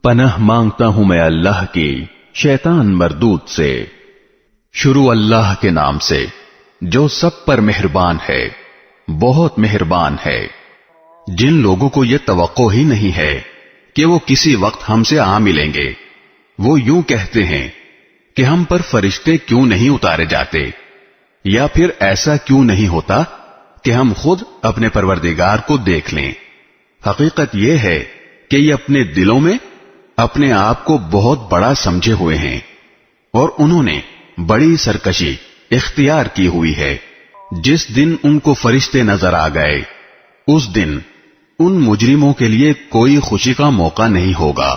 پناہ مانگتا ہوں میں اللہ کی شیطان مردود سے۔ شروع اللہ کے نام سے جو سب پر مہربان ہے، بہت مہربان ہے۔ جن لوگوں کو یہ توقع ہی نہیں ہے کہ وہ کسی وقت ہم سے آ ملیں گے، وہ یوں کہتے ہیں کہ ہم پر فرشتے کیوں نہیں اتارے جاتے، یا پھر ایسا کیوں نہیں ہوتا کہ ہم خود اپنے پروردگار کو دیکھ لیں۔ حقیقت یہ ہے کہ یہ اپنے دلوں میں اپنے آپ کو بہت بڑا سمجھے ہوئے ہیں، اور انہوں نے بڑی سرکشی اختیار کی ہوئی ہے۔ جس دن ان کو فرشتے نظر آ گئے، اس دن ان مجرموں کے لیے کوئی خوشی کا موقع نہیں ہوگا،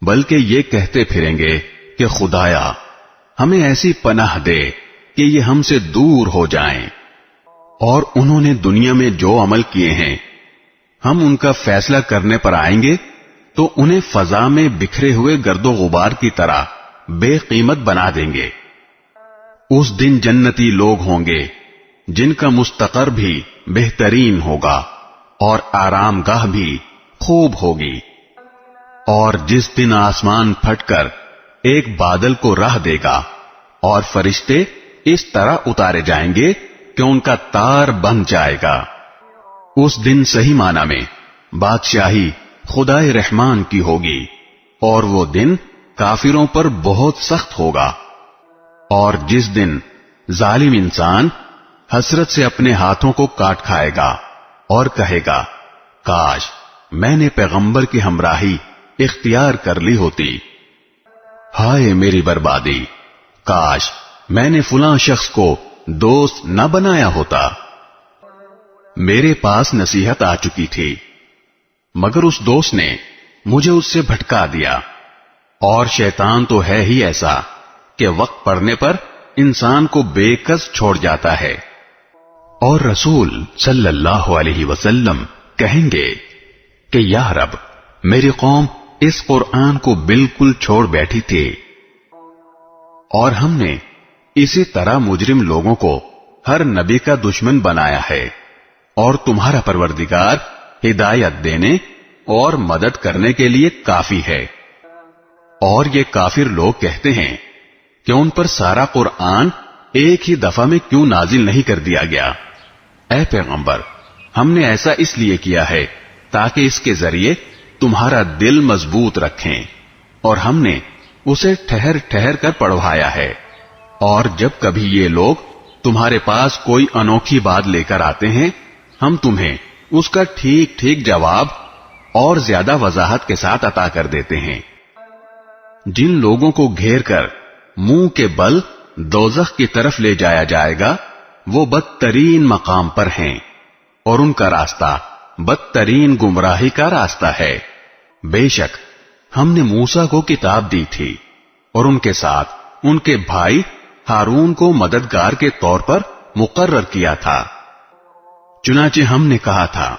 بلکہ یہ کہتے پھریں گے کہ خدایا ہمیں ایسی پناہ دے کہ یہ ہم سے دور ہو جائیں۔ اور انہوں نے دنیا میں جو عمل کیے ہیں، ہم ان کا فیصلہ کرنے پر آئیں گے تو انہیں فضا میں بکھرے ہوئے گرد و غبار کی طرح بے قیمت بنا دیں گے۔ اس دن جنتی لوگ ہوں گے جن کا مستقر بھی بہترین ہوگا اور آرام گاہ بھی خوب ہوگی۔ اور جس دن آسمان پھٹ کر ایک بادل کو راہ دے گا اور فرشتے اس طرح اتارے جائیں گے کہ ان کا تار بن جائے گا، اس دن صحیح معنی میں بادشاہی خدائے رحمان کی ہوگی، اور وہ دن کافروں پر بہت سخت ہوگا۔ اور جس دن ظالم انسان حسرت سے اپنے ہاتھوں کو کاٹ کھائے گا اور کہے گا کاش میں نے پیغمبر کی ہمراہی اختیار کر لی ہوتی، ہائے میری بربادی، کاش میں نے فلاں شخص کو دوست نہ بنایا ہوتا۔ میرے پاس نصیحت آ چکی تھی، مگر اس دوست نے مجھے اس سے بھٹکا دیا۔ اور شیطان تو ہے ہی ایسا کہ وقت پڑنے پر انسان کو بے کس چھوڑ جاتا ہے۔ اور رسول صلی اللہ علیہ وسلم کہیں گے کہ یا رب، میری قوم اس قرآن کو بالکل چھوڑ بیٹھی تھی، اور ہم نے اسی طرح مجرم لوگوں کو ہر نبی کا دشمن بنایا ہے، اور تمہارا پروردگار ہدایت دینے اور مدد کرنے کے لیے کافی ہے۔ اور یہ کافر لوگ کہتے ہیں کہ ان پر سارا قرآن ایک ہی دفعہ میں کیوں نازل نہیں کر دیا گیا؟ اے پیغمبر، ہم نے ایسا اس لیے کیا ہے تاکہ اس کے ذریعے تمہارا دل مضبوط رکھیں، اور ہم نے اسے ٹھہر ٹھہر کر پڑھوایا ہے۔ اور جب کبھی یہ لوگ تمہارے پاس کوئی انوکھی بات لے کر آتے ہیں، ہم تمہیں اس کا ٹھیک ٹھیک جواب اور زیادہ وضاحت کے ساتھ عطا کر دیتے ہیں۔ جن لوگوں کو گھیر کر منہ کے بل دوزخ کی طرف لے جایا جائے گا، وہ بدترین مقام پر ہیں، اور ان کا راستہ بدترین گمراہی کا راستہ ہے۔ بے شک ہم نے موسیٰ کو کتاب دی تھی، اور ان کے ساتھ ان کے بھائی ہارون کو مددگار کے طور پر مقرر کیا تھا۔ چنانچہ ہم نے کہا تھا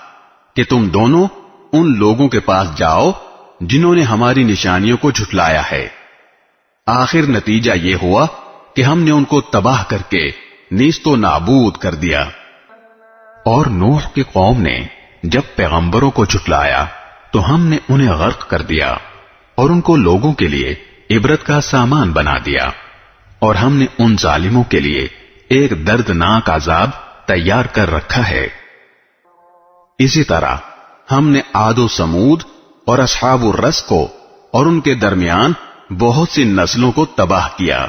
کہ تم دونوں ان لوگوں کے پاس جاؤ جنہوں نے ہماری نشانیوں کو جھٹلایا ہے۔ آخر نتیجہ یہ ہوا کہ ہم نے ان کو تباہ کر کے نیست و نابود کر دیا۔ اور نوح کی قوم نے جب پیغمبروں کو جھٹلایا تو ہم نے انہیں غرق کر دیا، اور ان کو لوگوں کے لیے عبرت کا سامان بنا دیا۔ اور ہم نے ان ظالموں کے لیے ایک دردناک عذاب تیار کر رکھا ہے۔ اسی طرح ہم نے عاد و سمود اور اصحاب الرس کو اور ان کے درمیان بہت سی نسلوں کو تباہ کیا۔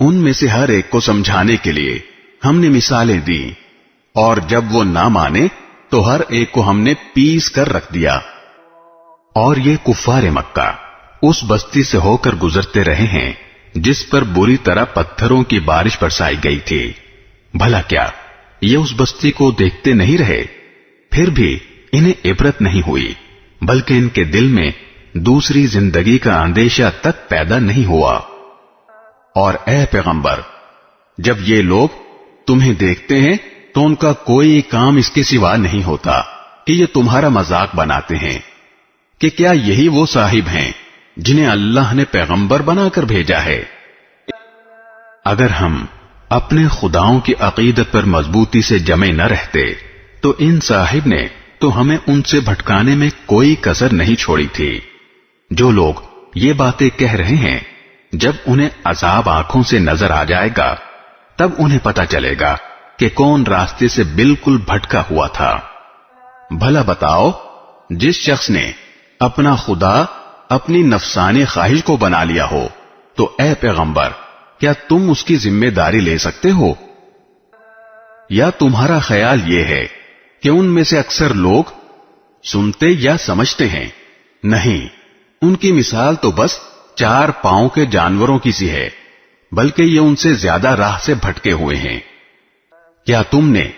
ان میں سے ہر ایک کو سمجھانے کے لیے ہم نے مثالیں دی، اور جب وہ نہ مانے تو ہر ایک کو ہم نے پیس کر رکھ دیا۔ اور یہ کفار مکہ اس بستی سے ہو کر گزرتے رہے ہیں جس پر بری طرح پتھروں کی بارش برسائی گئی تھی۔ بھلا کیا یہ اس بستی کو دیکھتے نہیں رہے؟ پھر بھی انہیں عبرت نہیں ہوئی، بلکہ ان کے دل میں دوسری زندگی کا اندیشہ تک پیدا نہیں ہوا۔ اور اے پیغمبر، جب یہ لوگ تمہیں دیکھتے ہیں تو ان کا کوئی کام اس کے سوا نہیں ہوتا کہ یہ تمہارا مذاق بناتے ہیں کہ کیا یہی وہ صاحب ہیں جنہیں اللہ نے پیغمبر بنا کر بھیجا ہے۔ اگر ہم اپنے خداؤں کی عقیدت پر مضبوطی سے جمے نہ رہتے تو ان صاحب نے تو ہمیں ان سے بھٹکانے میں کوئی کسر نہیں چھوڑی تھی۔ جو لوگ یہ باتیں کہہ رہے ہیں، جب انہیں عذاب آنکھوں سے نظر آ جائے گا تب انہیں پتہ چلے گا کہ کون راستے سے بالکل بھٹکا ہوا تھا۔ بھلا بتاؤ، جس شخص نے اپنا خدا اپنی نفسانی خواہش کو بنا لیا ہو تو اے پیغمبر، کیا تم اس کی ذمہ داری لے سکتے ہو؟ یا تمہارا خیال یہ ہے کہ ان میں سے اکثر لوگ سنتے یا سمجھتے ہیں؟ نہیں، ان کی مثال تو بس 4 پاؤں کے جانوروں کی سی ہے، بلکہ یہ ان سے زیادہ راہ سے بھٹکے ہوئے ہیں۔ کیا تم نے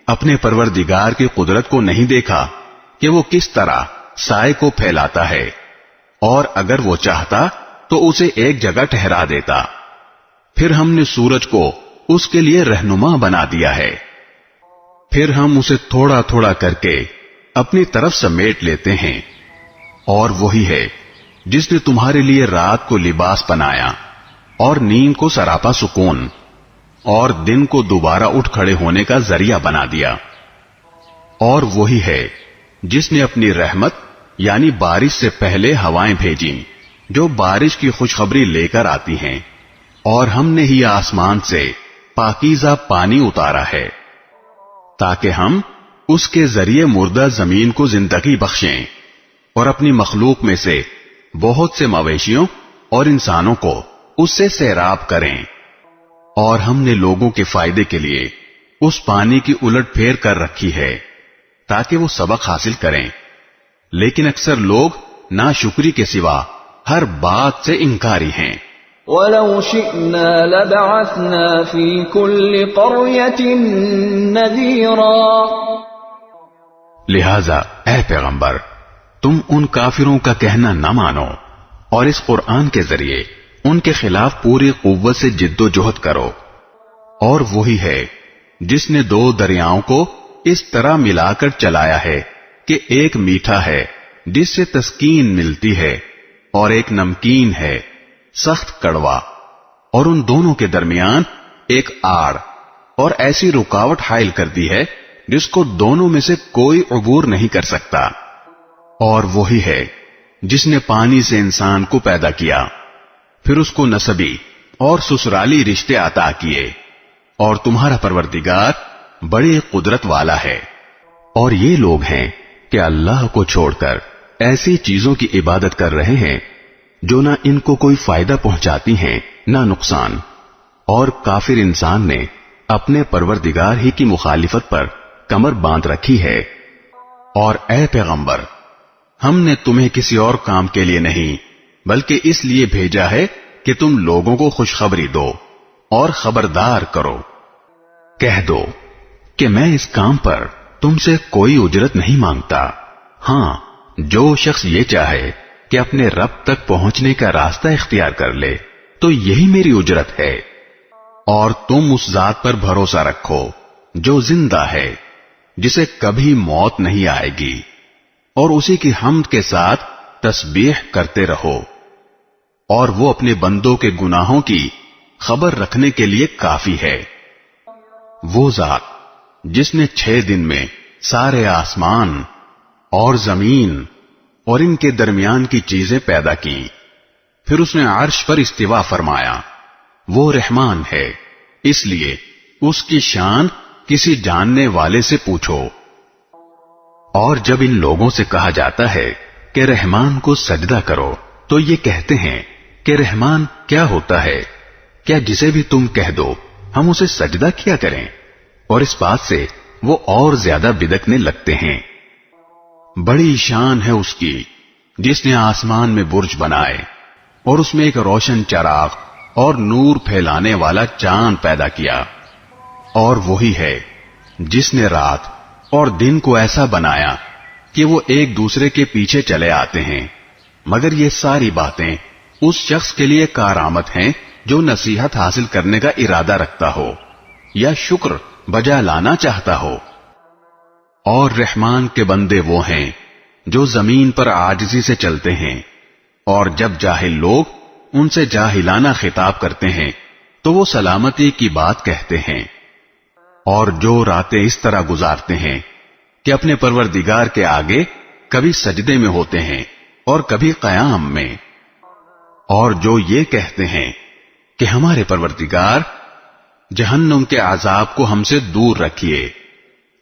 اپنے پروردگار کی قدرت کو نہیں دیکھا کہ وہ کس طرح سائے کو پھیلاتا ہے، اور اگر وہ چاہتا تو اسے ایک جگہ ٹھہرا دیتا؟ پھر ہم نے سورج کو اس کے لیے رہنما بنا دیا ہے، پھر ہم اسے تھوڑا تھوڑا کر کے اپنی طرف سمیٹ لیتے ہیں۔ اور وہی ہے جس نے تمہارے لیے رات کو لباس بنایا اور نیند کو سراپا سکون اور دن کو دوبارہ اٹھ کھڑے ہونے کا ذریعہ بنا دیا۔ اور وہی ہے جس نے اپنی رحمت یعنی بارش سے پہلے ہوائیں بھیجیں جو بارش کی خوشخبری لے کر آتی ہیں، اور ہم نے ہی آسمان سے پاکیزہ پانی اتارا ہے تاکہ ہم اس کے ذریعے مردہ زمین کو زندگی بخشیں اور اپنی مخلوق میں سے بہت سے مویشیوں اور انسانوں کو اس سے سیراب کریں۔ اور ہم نے لوگوں کے فائدے کے لیے اس پانی کی الٹ پھیر کر رکھی ہے تاکہ وہ سبق حاصل کریں، لیکن اکثر لوگ ناشکری کے سوا ہر بات سے انکاری ہیں۔ وَلَوْ شِئْنَا لَبَعَثْنَا فِي كُلِّ قَرْيَةٍ نَذِيرًا۔ لہذا اے پیغمبر، تم ان کافروں کا کہنا نہ مانو اور اس قرآن کے ذریعے ان کے خلاف پوری قوت سے جد و جہد کرو۔ اور وہی ہے جس نے 2 دریاؤں کو اس طرح ملا کر چلایا ہے کہ ایک میٹھا ہے جس سے تسکین ملتی ہے اور ایک نمکین ہے سخت کڑوا، اور ان دونوں کے درمیان ایک آڑ اور ایسی رکاوٹ حائل کر دی ہے جس کو دونوں میں سے کوئی عبور نہیں کر سکتا۔ اور وہی ہے جس نے پانی سے انسان کو پیدا کیا، پھر اس کو نسبی اور سسرالی رشتے عطا کیے، اور تمہارا پروردگار بڑی قدرت والا ہے۔ اور یہ لوگ ہیں کہ اللہ کو چھوڑ کر ایسی چیزوں کی عبادت کر رہے ہیں جو نہ ان کو کوئی فائدہ پہنچاتی ہیں نہ نقصان، اور کافر انسان نے اپنے پروردگار ہی کی مخالفت پر کمر باندھ رکھی ہے۔ اور اے پیغمبر، ہم نے تمہیں کسی اور کام کے لیے نہیں بلکہ اس لیے بھیجا ہے کہ تم لوگوں کو خوشخبری دو اور خبردار کرو۔ کہہ دو کہ میں اس کام پر تم سے کوئی اجرت نہیں مانگتا، ہاں جو شخص یہ چاہے کہ اپنے رب تک پہنچنے کا راستہ اختیار کر لے تو یہی میری اجرت ہے۔ اور تم اس ذات پر بھروسہ رکھو جو زندہ ہے، جسے کبھی موت نہیں آئے گی، اور اسی کی حمد کے ساتھ تسبیح کرتے رہو، اور وہ اپنے بندوں کے گناہوں کی خبر رکھنے کے لیے کافی ہے۔ وہ ذات جس نے 6 دن میں سارے آسمان اور زمین اور ان کے درمیان کی چیزیں پیدا کی، پھر اس نے عرش پر استوا فرمایا، وہ رحمان ہے، اس لیے اس کی شان کسی جاننے والے سے پوچھو۔ اور جب ان لوگوں سے کہا جاتا ہے کہ رحمان کو سجدہ کرو تو یہ کہتے ہیں کہ رحمان کیا ہوتا ہے؟ کیا جسے بھی تم کہہ دو ہم اسے سجدہ کیا کریں؟ اور اس بات سے وہ اور زیادہ بدکنے لگتے ہیں۔ بڑی شان ہے اس کی جس نے آسمان میں برج بنائے اور اس میں ایک روشن چراغ اور نور پھیلانے والا چاند پیدا کیا، اور وہی ہے جس نے رات اور دن کو ایسا بنایا کہ وہ ایک دوسرے کے پیچھے چلے آتے ہیں، مگر یہ ساری باتیں اس شخص کے لیے کارآمد ہیں جو نصیحت حاصل کرنے کا ارادہ رکھتا ہو یا شکر بجا لانا چاہتا ہو۔ اور رحمان کے بندے وہ ہیں جو زمین پر عاجزی سے چلتے ہیں، اور جب جاہل لوگ ان سے جاہلانہ خطاب کرتے ہیں تو وہ سلامتی کی بات کہتے ہیں، اور جو راتیں اس طرح گزارتے ہیں کہ اپنے پروردگار کے آگے کبھی سجدے میں ہوتے ہیں اور کبھی قیام میں، اور جو یہ کہتے ہیں کہ ہمارے پروردگار جہنم کے عذاب کو ہم سے دور رکھیے،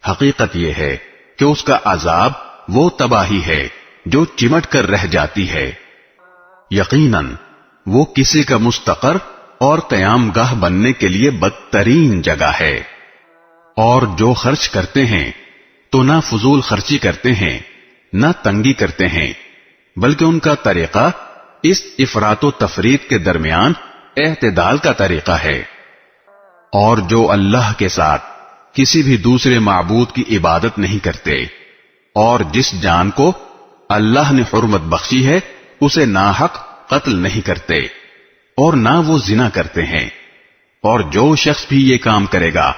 حقیقت یہ ہے کہ اس کا عذاب وہ تباہی ہے جو چمٹ کر رہ جاتی ہے، یقیناً وہ کسی کا مستقر اور قیام گاہ بننے کے لیے بدترین جگہ ہے۔ اور جو خرچ کرتے ہیں تو نہ فضول خرچی کرتے ہیں نہ تنگی کرتے ہیں، بلکہ ان کا طریقہ اس افراط و تفریط کے درمیان اعتدال کا طریقہ ہے۔ اور جو اللہ کے ساتھ کسی بھی دوسرے معبود کی عبادت نہیں کرتے، اور جس جان کو اللہ نے حرمت بخشی ہے اسے ناحق قتل نہیں کرتے، اور نہ وہ زنا کرتے ہیں، اور جو شخص بھی یہ کام کرے گا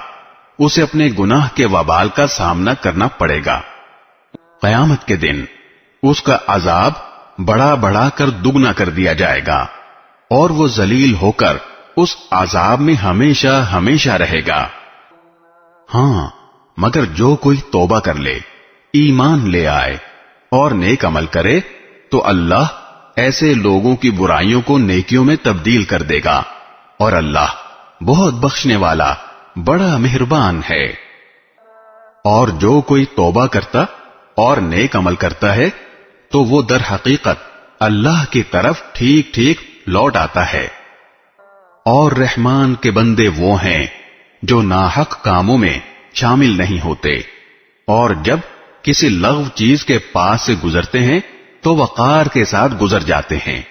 اسے اپنے گناہ کے وبال کا سامنا کرنا پڑے گا۔ قیامت کے دن اس کا عذاب بڑا بڑا کر دگنا کر دیا جائے گا، اور وہ ذلیل ہو کر اس عذاب میں ہمیشہ ہمیشہ رہے گا۔ ہاں، مگر جو کوئی توبہ کر لے، ایمان لے آئے اور نیک عمل کرے تو اللہ ایسے لوگوں کی برائیوں کو نیکیوں میں تبدیل کر دے گا، اور اللہ بہت بخشنے والا بڑا مہربان ہے۔ اور جو کوئی توبہ کرتا اور نیک عمل کرتا ہے تو وہ در حقیقت اللہ کی طرف ٹھیک ٹھیک لوٹ آتا ہے۔ اور رحمان کے بندے وہ ہیں جو ناحق کاموں میں شامل نہیں ہوتے، اور جب کسی لغو چیز کے پاس سے گزرتے ہیں تو وقار کے ساتھ گزر جاتے ہیں،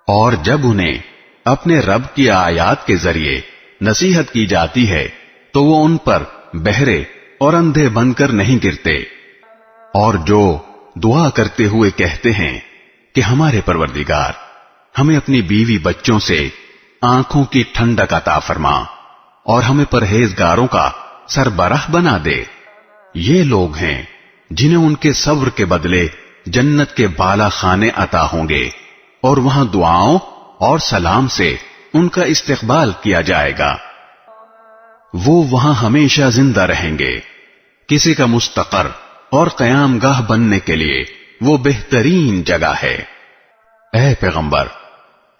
اور جب انہیں اپنے رب کی آیات کے ذریعے نصیحت کی جاتی ہے تو وہ ان پر بہرے اور اندھے بن کر نہیں گرتے۔ اور جو دعا کرتے ہوئے کہتے ہیں کہ ہمارے پروردگار ہمیں اپنی بیوی بچوں سے آنکھوں کی ٹھنڈک عطا فرما اور ہمیں پرہیزگاروں کا سربراہ بنا دے، یہ لوگ ہیں جنہیں ان کے صبر کے بدلے جنت کے بالا خانے عطا ہوں گے، اور وہاں دعاؤں اور سلام سے ان کا استقبال کیا جائے گا۔ وہ وہاں ہمیشہ زندہ رہیں گے۔ کسی کا مستقر اور قیام گاہ بننے کے لیے وہ بہترین جگہ ہے۔ اے پیغمبر،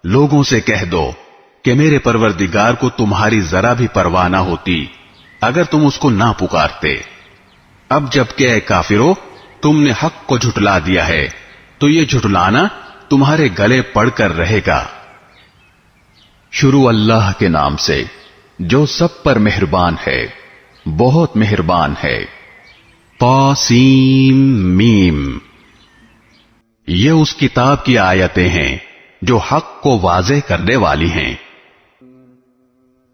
لوگوں سے کہہ دو کہ میرے پروردگار کو تمہاری ذرا بھی پرواہ نہ ہوتی اگر تم اس کو نہ پکارتے۔ اب جب کہ اے کافرو تم نے حق کو جھٹلا دیا ہے تو یہ جھٹلانا تمہارے گلے پڑ کر رہے گا۔ شروع اللہ کے نام سے جو سب پر مہربان ہے، بہت مہربان ہے۔ طاسیم میم، یہ اس کتاب کی آیتیں ہیں جو حق کو واضح کرنے والی ہیں۔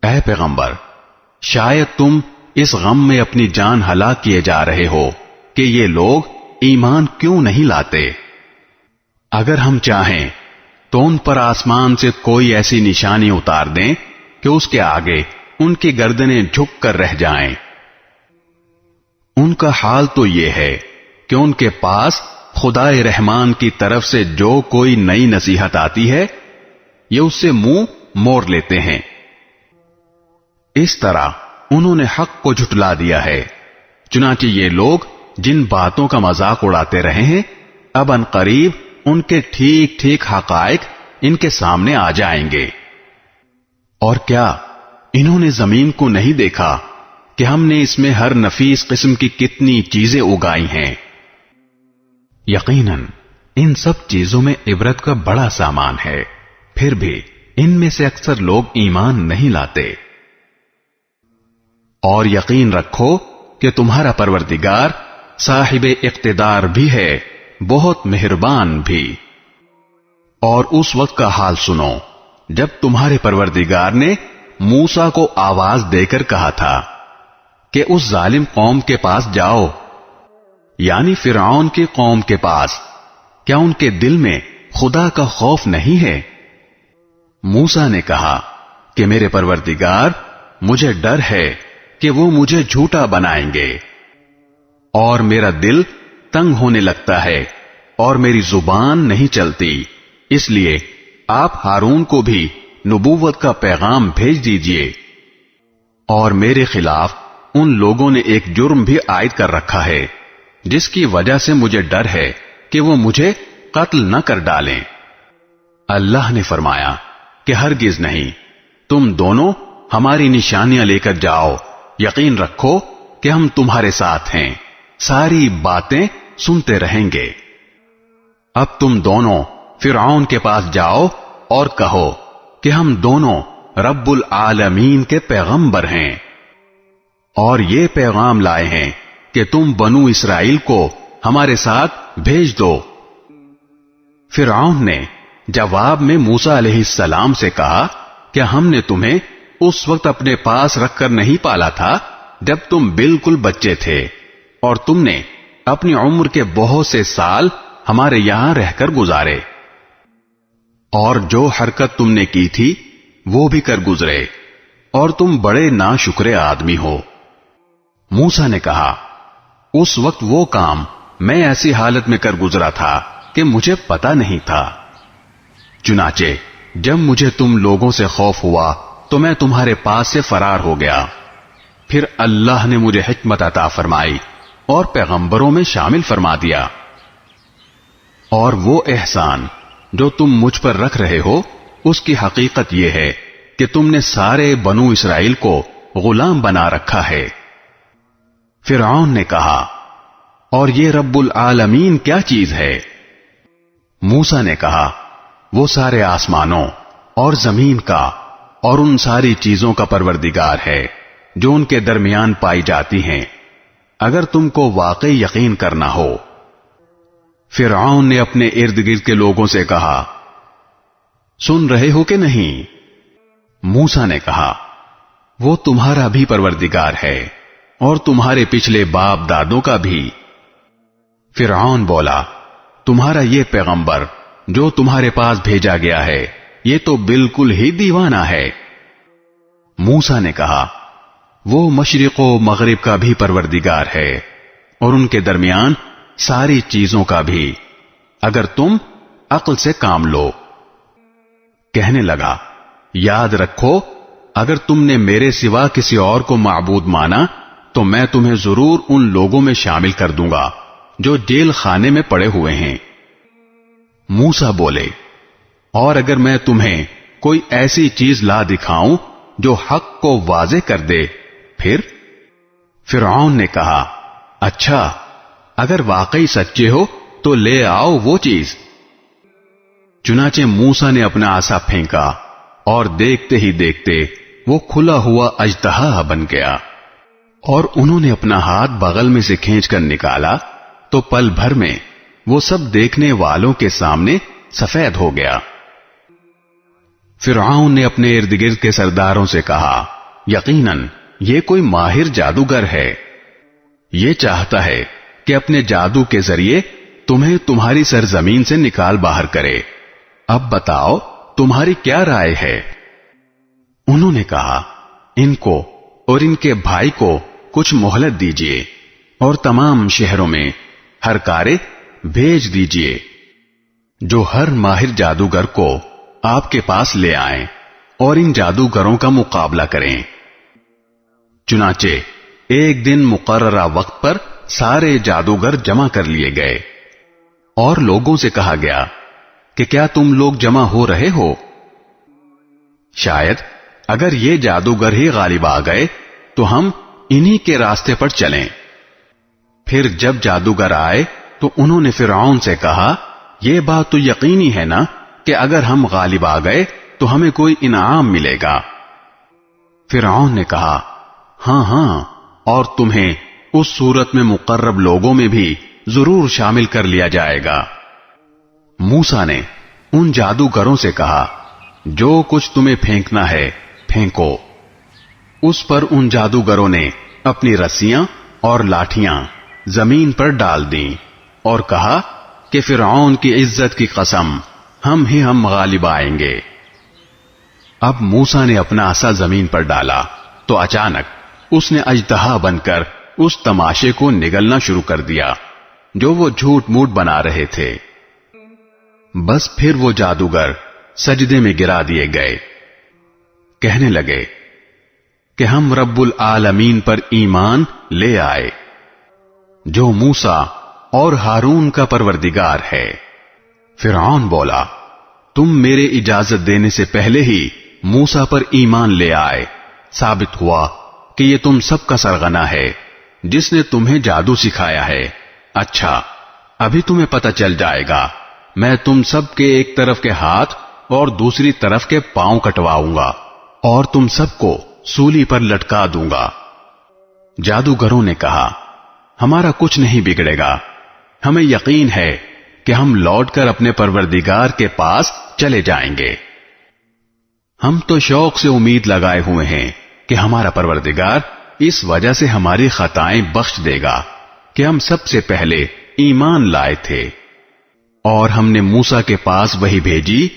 اے پیغمبر، شاید تم اس غم میں اپنی جان ہلاک کیے جا رہے ہو کہ یہ لوگ ایمان کیوں نہیں لاتے۔ اگر ہم چاہیں تو ان پر آسمان سے کوئی ایسی نشانی اتار دیں کہ اس کے آگے ان کی گردنیں جھک کر رہ جائیں۔ ان کا حال تو یہ ہے کہ ان کے پاس خدائے رحمان کی طرف سے جو کوئی نئی نصیحت آتی ہے یہ اس سے منہ موڑ لیتے ہیں۔ اس طرح انہوں نے حق کو جھٹلا دیا ہے، چنانچہ یہ لوگ جن باتوں کا مذاق اڑاتے رہے ہیں اب ان قریب ان کے ٹھیک ٹھیک حقائق ان کے سامنے آ جائیں گے۔ اور کیا انہوں نے زمین کو نہیں دیکھا کہ ہم نے اس میں ہر نفیس قسم کی کتنی چیزیں اگائی ہیں؟ یقیناً ان سب چیزوں میں عبرت کا بڑا سامان ہے، پھر بھی ان میں سے اکثر لوگ ایمان نہیں لاتے۔ اور یقین رکھو کہ تمہارا پروردگار صاحب اقتدار بھی ہے، بہت مہربان بھی۔ اور اس وقت کا حال سنو جب تمہارے پروردگار نے موسیٰ کو آواز دے کر کہا تھا کہ اس ظالم قوم کے پاس جاؤ، یعنی فرعون کی قوم کے پاس، کیا ان کے دل میں خدا کا خوف نہیں ہے؟ موسیٰ نے کہا کہ میرے پروردگار مجھے ڈر ہے کہ وہ مجھے جھوٹا بنائیں گے، اور میرا دل تنگ ہونے لگتا ہے اور میری زبان نہیں چلتی، اس لیے آپ ہارون کو بھی نبوت کا پیغام بھیج دیجئے۔ اور میرے خلاف ان لوگوں نے ایک جرم بھی عائد کر رکھا ہے جس کی وجہ سے مجھے ڈر ہے کہ وہ مجھے قتل نہ کر ڈالیں۔ اللہ نے فرمایا کہ ہرگز نہیں، تم دونوں ہماری نشانیاں لے کر جاؤ، یقین رکھو کہ ہم تمہارے ساتھ ہیں، ساری باتیں سنتے رہیں گے۔ اب تم دونوں فرعون کے پاس جاؤ اور کہو کہ ہم دونوں رب العالمین کے پیغمبر ہیں، اور یہ پیغام لائے ہیں کہ تم بنو اسرائیل کو ہمارے ساتھ بھیج دو۔ فرعون نے جواب میں موسیٰ علیہ السلام سے کہا کہ ہم نے تمہیں اس وقت اپنے پاس رکھ کر نہیں پالا تھا جب تم بالکل بچے تھے، اور تم نے اپنی عمر کے بہت سے سال ہمارے یہاں رہ کر گزارے، اور جو حرکت تم نے کی تھی وہ بھی کر گزرے، اور تم بڑے ناشکرے آدمی ہو۔ موسیٰ نے کہا اس وقت وہ کام میں ایسی حالت میں کر گزرا تھا کہ مجھے پتا نہیں تھا، چنانچہ جب مجھے تم لوگوں سے خوف ہوا تو میں تمہارے پاس سے فرار ہو گیا، پھر اللہ نے مجھے حکمت عطا فرمائی اور پیغمبروں میں شامل فرما دیا، اور وہ احسان جو تم مجھ پر رکھ رہے ہو اس کی حقیقت یہ ہے کہ تم نے سارے بنو اسرائیل کو غلام بنا رکھا ہے۔ فرعون نے کہا اور یہ رب العالمین کیا چیز ہے؟ موسیٰ نے کہا وہ سارے آسمانوں اور زمین کا اور ان ساری چیزوں کا پروردگار ہے جو ان کے درمیان پائی جاتی ہیں، اگر تم کو واقعی یقین کرنا ہو۔ فرعون نے اپنے ارد گرد کے لوگوں سے کہا سن رہے ہو کہ نہیں؟ موسیٰ نے کہا وہ تمہارا بھی پروردگار ہے اور تمہارے پچھلے باپ دادوں کا بھی۔ فرعون بولا تمہارا یہ پیغمبر جو تمہارے پاس بھیجا گیا ہے یہ تو بالکل ہی دیوانہ ہے۔ موسیٰ نے کہا وہ مشرق و مغرب کا بھی پروردگار ہے اور ان کے درمیان ساری چیزوں کا بھی، اگر تم عقل سے کام لو۔ کہنے لگا یاد رکھو اگر تم نے میرے سوا کسی اور کو معبود مانا تو میں تمہیں ضرور ان لوگوں میں شامل کر دوں گا جو جیل خانے میں پڑے ہوئے ہیں۔ موسیٰ بولے اور اگر میں تمہیں کوئی ایسی چیز لا دکھاؤں جو حق کو واضح کر دے پھر؟ فرعون نے کہا اچھا اگر واقعی سچے ہو تو لے آؤ وہ چیز۔ چنانچہ موسیٰ نے اپنا عصا پھینکا اور دیکھتے ہی دیکھتے وہ کھلا ہوا اژدہا بن گیا، اور انہوں نے اپنا ہاتھ بغل میں سے کھینچ کر نکالا تو پل بھر میں وہ سب دیکھنے والوں کے سامنے سفید ہو گیا۔ فرعون نے اپنے ارد گرد کے سرداروں سے کہا یقیناً یہ کوئی ماہر جادوگر ہے، یہ چاہتا ہے کہ اپنے جادو کے ذریعے تمہیں تمہاری سرزمین سے نکال باہر کرے، اب بتاؤ تمہاری کیا رائے ہے؟ انہوں نے کہا ان کو اور ان کے بھائی کو کچھ مہلت دیجیے اور تمام شہروں میں ہر کارے بھیج دیجیے جو ہر ماہر جادوگر کو آپ کے پاس لے آئیں اور ان جادوگروں کا مقابلہ کریں۔ چنانچہ ایک دن مقررہ وقت پر سارے جادوگر جمع کر لیے گئے اور لوگوں سے کہا گیا کہ کیا تم لوگ جمع ہو رہے ہو؟ شاید اگر یہ جادوگر ہی غالب آ گئے تو ہم انہی کے راستے پر چلیں۔ پھر جب جادوگر آئے تو انہوں نے فرعون سے کہا یہ بات تو یقینی ہے نا کہ اگر ہم غالب آ گئے تو ہمیں کوئی انعام ملے گا؟ فرعون نے کہا ہاں ہاں، اور تمہیں اس صورت میں مقرب لوگوں میں بھی ضرور شامل کر لیا جائے گا۔ موسیٰ نے ان جادوگروں سے کہا جو کچھ تمہیں پھینکنا ہے پھینکو۔ اس پر ان جادوگروں نے اپنی رسیاں اور لاٹھیاں زمین پر ڈال دیں اور کہا کہ فرعون کی عزت کی قسم ہم غالب آئیں گے۔ اب موسیٰ نے اپنا عصا زمین پر ڈالا تو اچانک اس نے اژدہا بن کر اس تماشے کو نگلنا شروع کر دیا جو وہ جھوٹ موٹ بنا رہے تھے۔ بس پھر وہ جادوگر سجدے میں گرا دیے گئے، کہنے لگے کہ ہم رب العالمین پر ایمان لے آئے جو موسیٰ اور ہارون کا پروردگار ہے۔ فرعون بولا، تم میرے اجازت دینے سے پہلے ہی موسیٰ پر ایمان لے آئے، ثابت ہوا کہ یہ تم سب کا سرغنہ ہے جس نے تمہیں جادو سکھایا ہے۔ اچھا، ابھی تمہیں پتہ چل جائے گا، میں تم سب کے ایک طرف کے ہاتھ اور دوسری طرف کے پاؤں کٹواؤں گا اور تم سب کو سولی پر لٹکا دوں گا۔ جادوگروں نے کہا، ہمارا کچھ نہیں بگڑے گا، ہمیں یقین ہے کہ ہم لوٹ کر اپنے پروردگار کے پاس چلے جائیں گے۔ ہم تو شوق سے امید لگائے ہوئے ہیں کہ ہمارا پروردگار اس وجہ سے ہماری خطائیں بخش دے گا کہ ہم سب سے پہلے ایمان لائے تھے، اور ہم نے موسیٰ کے پاس وہی بھیجی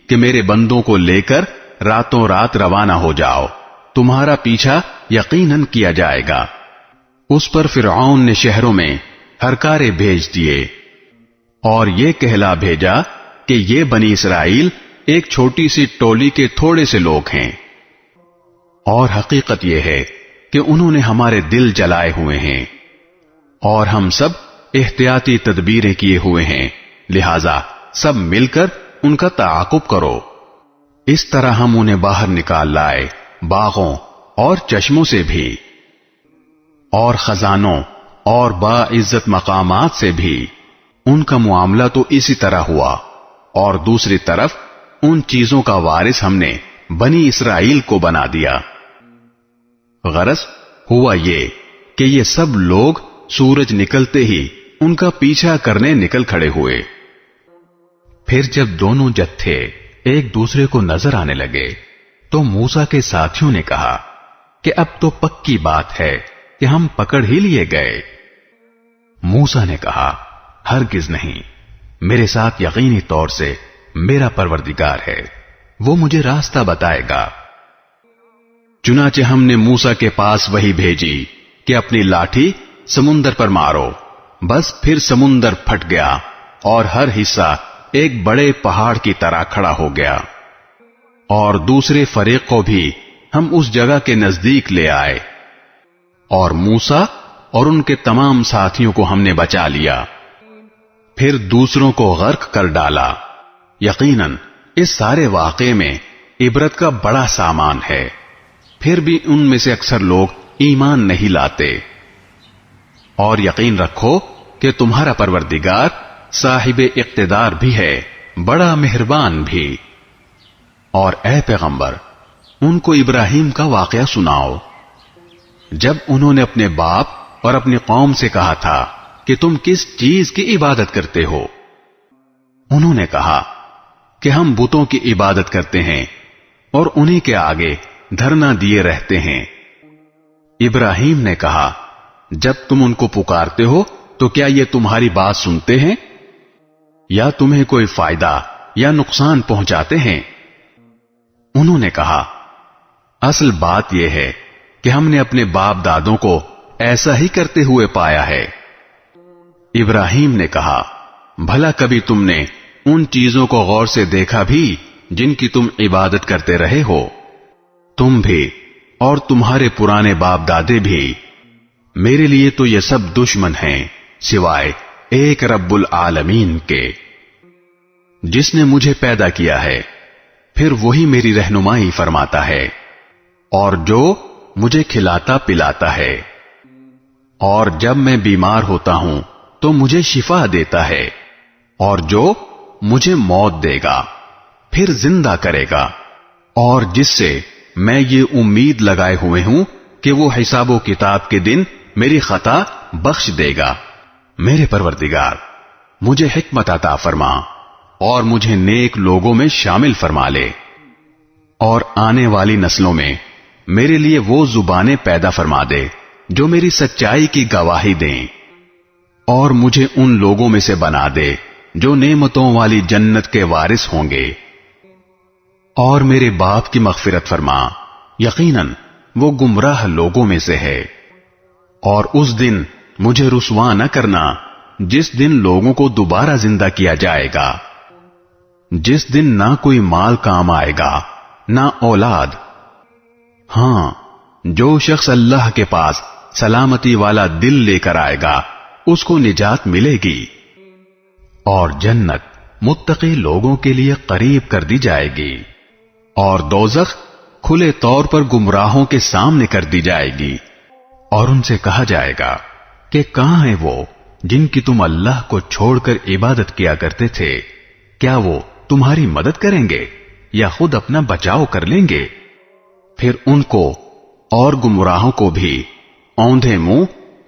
کہ میرے بندوں کو لے کر راتوں رات روانہ ہو جاؤ، تمہارا پیچھا یقیناً کیا جائے گا۔ اس پر فرعون نے شہروں میں ہرکارے بھیج دیے اور یہ کہلا بھیجا کہ یہ بنی اسرائیل ایک چھوٹی سی ٹولی کے تھوڑے سے لوگ ہیں، اور حقیقت یہ ہے کہ انہوں نے ہمارے دل جلائے ہوئے ہیں، اور ہم سب احتیاطی تدبیریں کیے ہوئے ہیں، لہذا سب مل کر ان کا تعاقب کرو۔ اس طرح ہم انہیں باہر نکال لائے، باغوں اور چشموں سے بھی، اور خزانوں اور باعزت مقامات سے بھی۔ ان کا معاملہ تو اسی طرح ہوا، اور دوسری طرف ان چیزوں کا وارث ہم نے بنی اسرائیل کو بنا دیا۔ غرض ہوا یہ کہ یہ سب لوگ سورج نکلتے ہی ان کا پیچھا کرنے نکل کھڑے ہوئے۔ پھر جب دونوں جتھے ایک دوسرے کو نظر آنے لگے تو موسیٰ کے ساتھیوں نے کہا کہ اب تو پکی بات ہے کہ ہم پکڑ ہی لیے گئے۔ موسیٰ نے کہا، ہرگز نہیں، میرے ساتھ یقینی طور سے میرا پروردگار ہے، وہ مجھے راستہ بتائے گا۔ چنانچہ ہم نے موسیٰ کے پاس وہی بھیجی کہ اپنی لاٹھی سمندر پر مارو، بس پھر سمندر پھٹ گیا اور ہر حصہ ایک بڑے پہاڑ کی طرح کھڑا ہو گیا، اور دوسرے فریق کو بھی ہم اس جگہ کے نزدیک لے آئے، اور موسیٰ اور ان کے تمام ساتھیوں کو ہم نے بچا لیا، پھر دوسروں کو غرق کر ڈالا۔ یقیناً اس سارے واقعے میں عبرت کا بڑا سامان ہے، پھر بھی ان میں سے اکثر لوگ ایمان نہیں لاتے۔ اور یقین رکھو کہ تمہارا پروردگار صاحب اقتدار بھی ہے، بڑا مہربان بھی۔ اور اے پیغمبر، ان کو ابراہیم کا واقعہ سناؤ، جب انہوں نے اپنے باپ اور اپنی قوم سے کہا تھا کہ تم کس چیز کی عبادت کرتے ہو؟ انہوں نے کہا کہ ہم بتوں کی عبادت کرتے ہیں اور انہی کے آگے دھرنا دیے رہتے ہیں۔ ابراہیم نے کہا، جب تم ان کو پکارتے ہو تو کیا یہ تمہاری بات سنتے ہیں یا تمہیں کوئی فائدہ یا نقصان پہنچاتے ہیں؟ انہوں نے کہا، اصل بات یہ ہے کہ ہم نے اپنے باپ دادوں کو ایسا ہی کرتے ہوئے پایا ہے۔ ابراہیم نے کہا، بھلا کبھی تم نے ان چیزوں کو غور سے دیکھا بھی جن کی تم عبادت کرتے رہے ہو؟ تم بھی اور تمہارے پرانے باپ دادے بھی، میرے لیے تو یہ سب دشمن ہیں سوائے ایک رب العالمین کے، جس نے مجھے پیدا کیا ہے، پھر وہی میری رہنمائی فرماتا ہے، اور جو مجھے کھلاتا پلاتا ہے، اور جب میں بیمار ہوتا ہوں تو مجھے شفا دیتا ہے، اور جو مجھے موت دے گا پھر زندہ کرے گا، اور جس سے میں یہ امید لگائے ہوئے ہوں کہ وہ حساب و کتاب کے دن میری خطا بخش دے گا۔ میرے پروردگار، مجھے حکمت عطا فرما اور مجھے نیک لوگوں میں شامل فرما لے، اور آنے والی نسلوں میں میرے لیے وہ زبانیں پیدا فرما دے جو میری سچائی کی گواہی دیں، اور مجھے ان لوگوں میں سے بنا دے جو نعمتوں والی جنت کے وارث ہوں گے، اور میرے باپ کی مغفرت فرما، یقیناً وہ گمراہ لوگوں میں سے ہے۔ اور اس دن مجھے رسوا نہ کرنا جس دن لوگوں کو دوبارہ زندہ کیا جائے گا، جس دن نہ کوئی مال کام آئے گا نہ اولاد۔ ہاں، جو شخص اللہ کے پاس سلامتی والا دل لے کر آئے گا اس کو نجات ملے گی، اور جنت متقی لوگوں کے لیے قریب کر دی جائے گی، اور دوزخ کھلے طور پر گمراہوں کے سامنے کر دی جائے گی، اور ان سے کہا جائے گا کہ کہاں ہیں وہ جن کی تم اللہ کو چھوڑ کر عبادت کیا کرتے تھے؟ کیا وہ تمہاری مدد کریں گے یا خود اپنا بچاؤ کر لیں گے؟ پھر ان کو اور گمراہوں کو بھی اوندھے منہ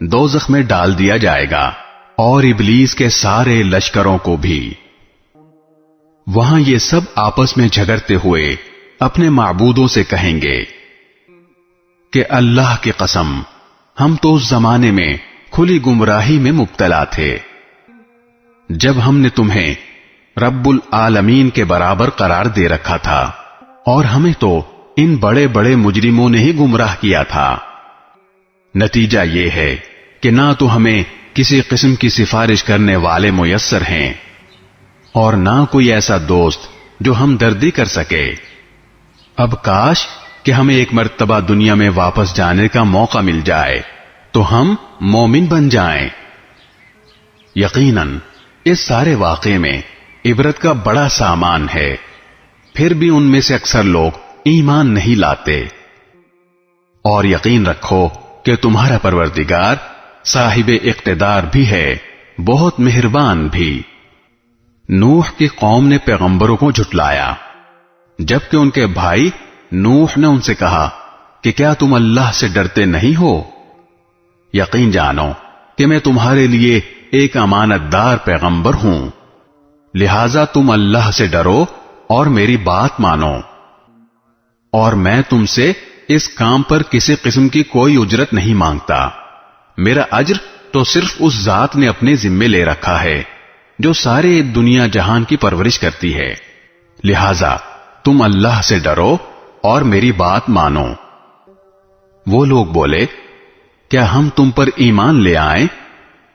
دوزخ میں ڈال دیا جائے گا، اور ابلیس کے سارے لشکروں کو بھی۔ وہاں یہ سب آپس میں جھگڑتے ہوئے اپنے معبودوں سے کہیں گے کہ اللہ کی قسم، ہم تو اس زمانے میں کھلی گمراہی میں مبتلا تھے جب ہم نے تمہیں رب العالمین کے برابر قرار دے رکھا تھا، اور ہمیں تو ان بڑے بڑے مجرموں نے ہی گمراہ کیا تھا۔ نتیجہ یہ ہے کہ نہ تو ہمیں کسی قسم کی سفارش کرنے والے میسر ہیں، اور نہ کوئی ایسا دوست جو ہمدردی کر سکے۔ اب کاش کہ ہمیں ایک مرتبہ دنیا میں واپس جانے کا موقع مل جائے تو ہم مومن بن جائیں۔ یقیناً اس سارے واقعے میں عبرت کا بڑا سامان ہے، پھر بھی ان میں سے اکثر لوگ ایمان نہیں لاتے۔ اور یقین رکھو کہ تمہارا پروردگار صاحب اقتدار بھی ہے، بہت مہربان بھی۔ نوح کی قوم نے پیغمبروں کو جھٹلایا، جبکہ ان کے بھائی نوح نے ان سے کہا کہ کیا تم اللہ سے ڈرتے نہیں ہو؟ یقین جانو کہ میں تمہارے لیے ایک امانت دار پیغمبر ہوں، لہذا تم اللہ سے ڈرو اور میری بات مانو، اور میں تم سے اس کام پر کسی قسم کی کوئی اجرت نہیں مانگتا۔ میرا اجر تو صرف اس ذات نے اپنے ذمے لے رکھا ہے جو سارے دنیا جہان کی پرورش کرتی ہے، لہذا تم اللہ سے ڈرو اور میری بات مانو۔ وہ لوگ بولے، کیا ہم تم پر ایمان لے آئیں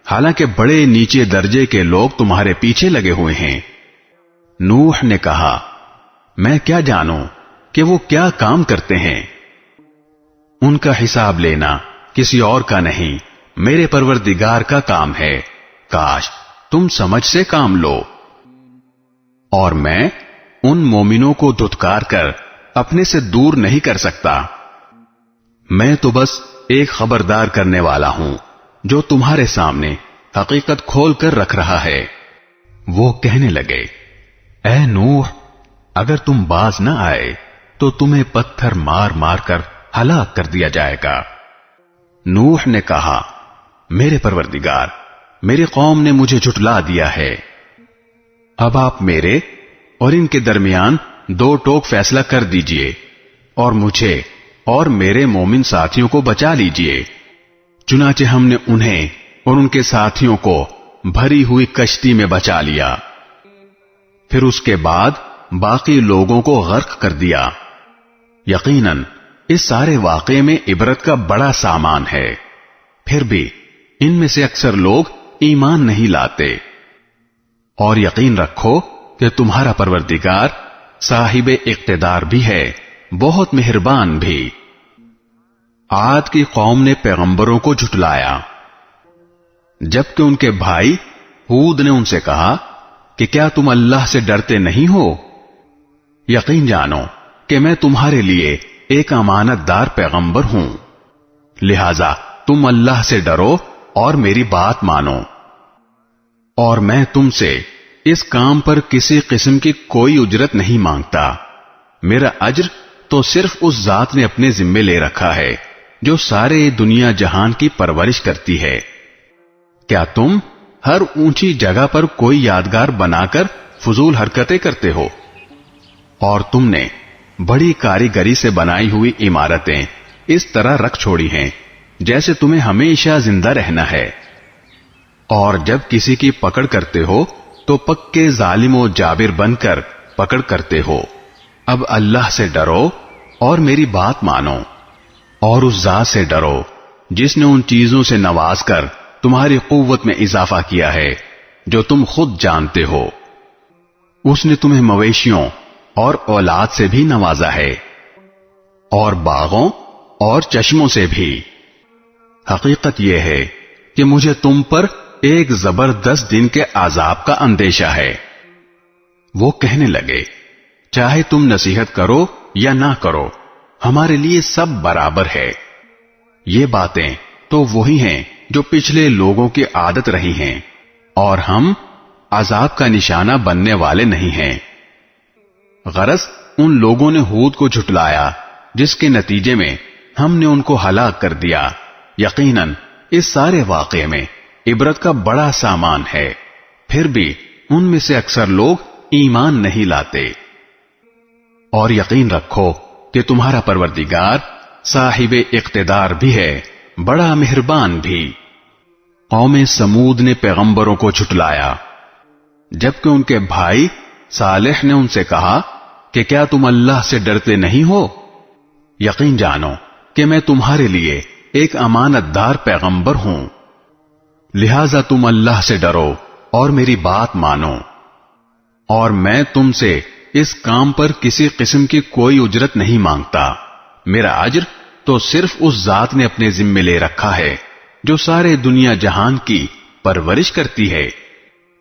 حالانکہ بڑے نیچے درجے کے لوگ تمہارے پیچھے لگے ہوئے ہیں؟ نوح نے کہا، میں کیا جانوں کہ وہ کیا کام کرتے ہیں؟ ان کا حساب لینا کسی اور کا نہیں، میرے پروردگار کا کام ہے، کاش تم سمجھ سے کام لو۔ اور میں ان مومنوں کو دھتکار کر اپنے سے دور نہیں کر سکتا، میں تو بس ایک خبردار کرنے والا ہوں جو تمہارے سامنے حقیقت کھول کر رکھ رہا ہے۔ وہ کہنے لگے، اے نوح، اگر تم باز نہ آئے تو تمہیں پتھر مار مار کر ہلاک کر دیا جائے گا۔ نوح نے کہا، میرے پروردگار، میری قوم نے مجھے جھٹلا دیا ہے، اب آپ میرے اور ان کے درمیان دو ٹوک فیصلہ کر دیجئے، اور مجھے اور میرے مومن ساتھیوں کو بچا لیجئے۔ چنانچہ ہم نے انہیں اور ان کے ساتھیوں کو بھری ہوئی کشتی میں بچا لیا، پھر اس کے بعد باقی لوگوں کو غرق کر دیا۔ یقیناً اس سارے واقعے میں عبرت کا بڑا سامان ہے، پھر بھی ان میں سے اکثر لوگ ایمان نہیں لاتے۔ اور یقین رکھو کہ تمہارا پروردگار صاحب اقتدار بھی ہے، بہت مہربان بھی۔ عاد کی قوم نے پیغمبروں کو جھٹلایا، جبکہ ان کے بھائی ہود نے ان سے کہا کہ کیا تم اللہ سے ڈرتے نہیں ہو؟ یقین جانو کہ میں تمہارے لیے ایک امانت دار پیغمبر ہوں، لہذا تم اللہ سے ڈرو اور میری بات مانو، اور میں تم سے اس کام پر کسی قسم کی کوئی اجرت نہیں مانگتا۔ میرا اجر تو صرف اس ذات نے اپنے ذمے لے رکھا ہے جو سارے دنیا جہان کی پرورش کرتی ہے۔ کیا تم ہر اونچی جگہ پر کوئی یادگار بنا کر فضول حرکتیں کرتے ہو؟ اور تم نے بڑی کاریگری سے بنائی ہوئی عمارتیں اس طرح رکھ چھوڑی ہیں جیسے تمہیں ہمیشہ زندہ رہنا ہے، اور جب کسی کی پکڑ کرتے ہو تو پکے ظالم و جابر بن کر پکڑ کرتے ہو۔ اب اللہ سے ڈرو اور میری بات مانو، اور اس ذات سے ڈرو جس نے ان چیزوں سے نواز کر تمہاری قوت میں اضافہ کیا ہے جو تم خود جانتے ہو۔ اس نے تمہیں مویشیوں اور اولاد سے بھی نوازا ہے، اور باغوں اور چشموں سے بھی۔ حقیقت یہ ہے کہ مجھے تم پر ایک زبردست دن کے عذاب کا اندیشہ ہے۔ وہ کہنے لگے چاہے تم نصیحت کرو یا نہ کرو ہمارے لیے سب برابر ہے. یہ باتیں تو وہی ہیں جو پچھلے لوگوں کی عادت رہی ہیں اور ہم عذاب کا نشانہ بننے والے نہیں ہیں. غرض ان لوگوں نے ہود کو جھٹلایا جس کے نتیجے میں ہم نے ان کو ہلاک کر دیا. یقیناً اس سارے واقعے میں عبرت کا بڑا سامان ہے، پھر بھی ان میں سے اکثر لوگ ایمان نہیں لاتے. اور یقین رکھو کہ تمہارا پروردگار صاحب اقتدار بھی ہے، بڑا مہربان بھی. قوم سمود نے پیغمبروں کو جھٹلایا جبکہ ان کے بھائی صالح نے ان سے کہا کہ کیا تم اللہ سے ڈرتے نہیں ہو؟ یقین جانو کہ میں تمہارے لیے ایک امانت دار پیغمبر ہوں، لہذا تم اللہ سے ڈرو اور میری بات مانو. اور میں تم سے اس کام پر کسی قسم کی کوئی اجرت نہیں مانگتا. میرا اجر تو صرف اس ذات نے اپنے ذمے لے رکھا ہے جو سارے دنیا جہان کی پرورش کرتی ہے.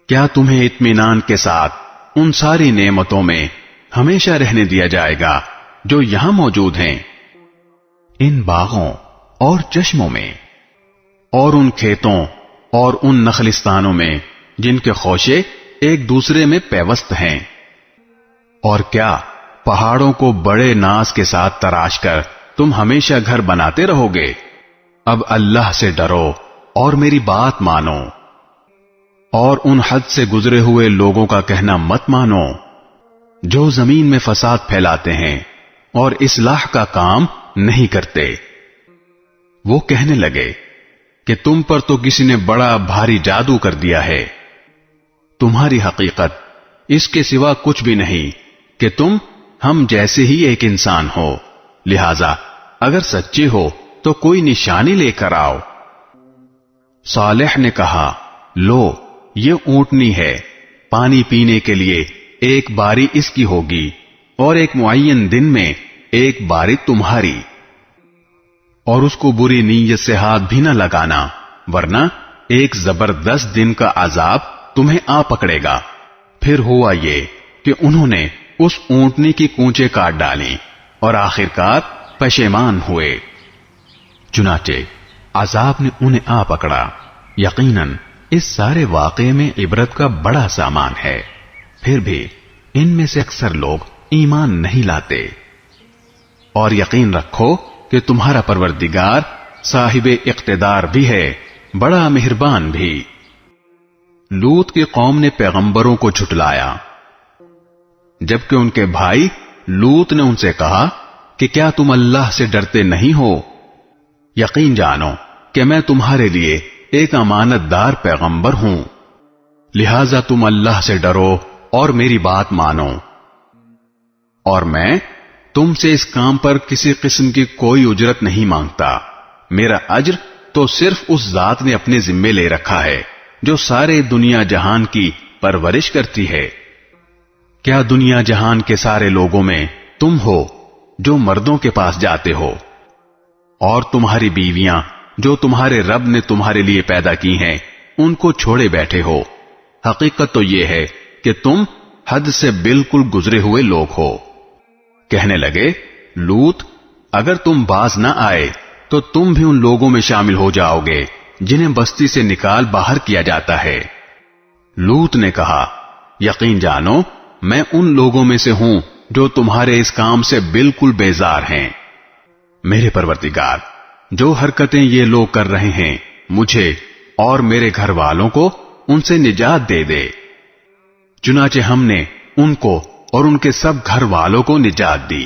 کیا تمہیں اطمینان کے ساتھ ان ساری نعمتوں میں ہمیشہ رہنے دیا جائے گا جو یہاں موجود ہیں، ان باغوں اور چشموں میں، اور ان کھیتوں اور ان نخلستانوں میں جن کے خوشے ایک دوسرے میں پیوست ہیں؟ اور کیا پہاڑوں کو بڑے ناز کے ساتھ تراش کر تم ہمیشہ گھر بناتے رہو گے؟ اب اللہ سے ڈرو اور میری بات مانو، اور ان حد سے گزرے ہوئے لوگوں کا کہنا مت مانو جو زمین میں فساد پھیلاتے ہیں اور اصلاح کا کام نہیں کرتے. وہ کہنے لگے کہ تم پر تو کسی نے بڑا بھاری جادو کر دیا ہے. تمہاری حقیقت اس کے سوا کچھ بھی نہیں کہ تم ہم جیسے ہی ایک انسان ہو، لہذا اگر سچے ہو تو کوئی نشانی لے کر آؤ. صالح نے کہا لو یہ اونٹنی ہے، پانی پینے کے لیے ایک باری اس کی ہوگی اور ایک معین دن میں ایک باری تمہاری. اور اس کو بری نیت سے ہاتھ بھی نہ لگانا ورنہ ایک زبردست دن کا عذاب تمہیں آ پکڑے گا. پھر ہوا یہ کہ انہوں نے اس اونٹنی کی کونچیں کاٹ ڈالیں اور آخرکار پشیمان ہوئے. چنانچہ عذاب نے انہیں آ پکڑا. یقیناً اس سارے واقعے میں عبرت کا بڑا سامان ہے، پھر بھی ان میں سے اکثر لوگ ایمان نہیں لاتے. اور یقین رکھو کہ تمہارا پروردگار صاحب اقتدار بھی ہے، بڑا مہربان بھی. لوط کی قوم نے پیغمبروں کو جھٹلایا جبکہ ان کے بھائی لوط نے ان سے کہا کہ کیا تم اللہ سے ڈرتے نہیں ہو؟ یقین جانو کہ میں تمہارے لیے ایک امانت دار پیغمبر ہوں، لہذا تم اللہ سے ڈرو اور میری بات مانو. اور میں تم سے اس کام پر کسی قسم کی کوئی اجرت نہیں مانگتا. میرا اجر تو صرف اس ذات نے اپنے ذمے لے رکھا ہے جو سارے دنیا جہان کی پرورش کرتی ہے. کیا دنیا جہان کے سارے لوگوں میں تم ہو جو مردوں کے پاس جاتے ہو اور تمہاری بیویاں جو تمہارے رب نے تمہارے لیے پیدا کی ہیں ان کو چھوڑے بیٹھے ہو؟ حقیقت تو یہ ہے کہ تم حد سے بالکل گزرے ہوئے لوگ ہو. کہنے لگے لوط اگر تم باز نہ آئے تو تم بھی ان لوگوں میں شامل ہو جاؤ گے جنہیں بستی سے نکال باہر کیا جاتا ہے. لوط نے کہا یقین جانو میں ان لوگوں میں سے ہوں جو تمہارے اس کام سے بالکل بیزار ہیں. میرے پروردگار جو حرکتیں یہ لوگ کر رہے ہیں مجھے اور میرے گھر والوں کو ان سے نجات دے دے. چنانچہ ہم نے ان کو اور ان کے سب گھر والوں کو نجات دی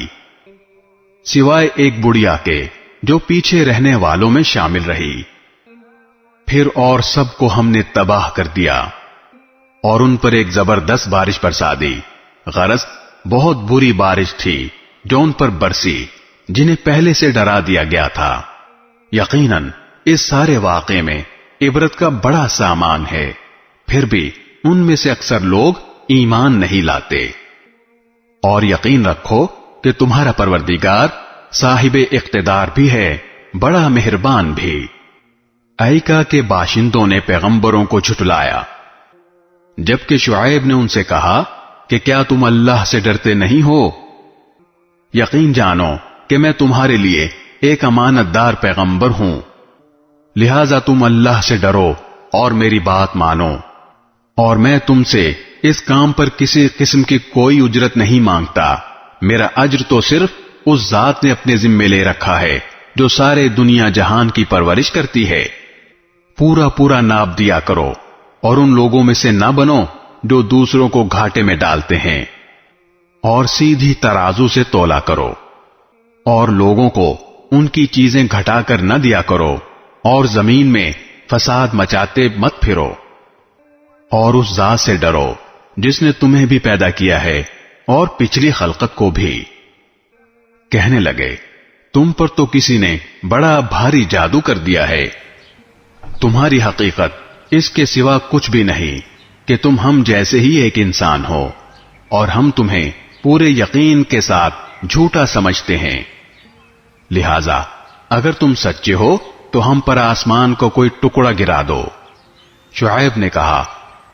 سوائے ایک بڑھیا کے جو پیچھے رہنے والوں میں شامل رہی. پھر اور سب کو ہم نے تباہ کر دیا اور ان پر ایک زبردست بارش برسا دی. غرض بہت بری بارش تھی جو ان پر برسی جنہیں پہلے سے ڈرا دیا گیا تھا. یقیناً اس سارے واقعے میں عبرت کا بڑا سامان ہے، پھر بھی ان میں سے اکثر لوگ ایمان نہیں لاتے. اور یقین رکھو کہ تمہارا پروردگار صاحب اقتدار بھی ہے، بڑا مہربان بھی. ایکا کے باشندوں نے پیغمبروں کو جھٹلایا جبکہ شعیب نے ان سے کہا کہ کیا تم اللہ سے ڈرتے نہیں ہو؟ یقین جانو کہ میں تمہارے لیے ایک امانت دار پیغمبر ہوں، لہذا تم اللہ سے ڈرو اور میری بات مانو، اور میں تم سے اس کام پر کسی قسم کی کوئی اجرت نہیں مانگتا۔ میرا اجر تو صرف اس ذات نے اپنے ذمے لے رکھا ہے جو سارے دنیا جہان کی پرورش کرتی ہے۔ پورا پورا ناپ دیا کرو اور ان لوگوں میں سے نہ بنو جو دوسروں کو گھاٹے میں ڈالتے ہیں، اور سیدھی ترازو سے تولا کرو، اور لوگوں کو ان کی چیزیں گھٹا کر نہ دیا کرو، اور زمین میں فساد مچاتے مت پھرو، اور اس ذات سے ڈرو جس نے تمہیں بھی پیدا کیا ہے اور پچھلی خلقت کو بھی۔ کہنے لگے تم پر تو کسی نے بڑا بھاری جادو کر دیا ہے، تمہاری حقیقت اس کے سوا کچھ بھی نہیں کہ تم ہم جیسے ہی ایک انسان ہو، اور ہم تمہیں پورے یقین کے ساتھ جھوٹا سمجھتے ہیں، لہذا اگر تم سچے ہو تو ہم پر آسمان کو کوئی ٹکڑا گرا دو۔ شعیب نے کہا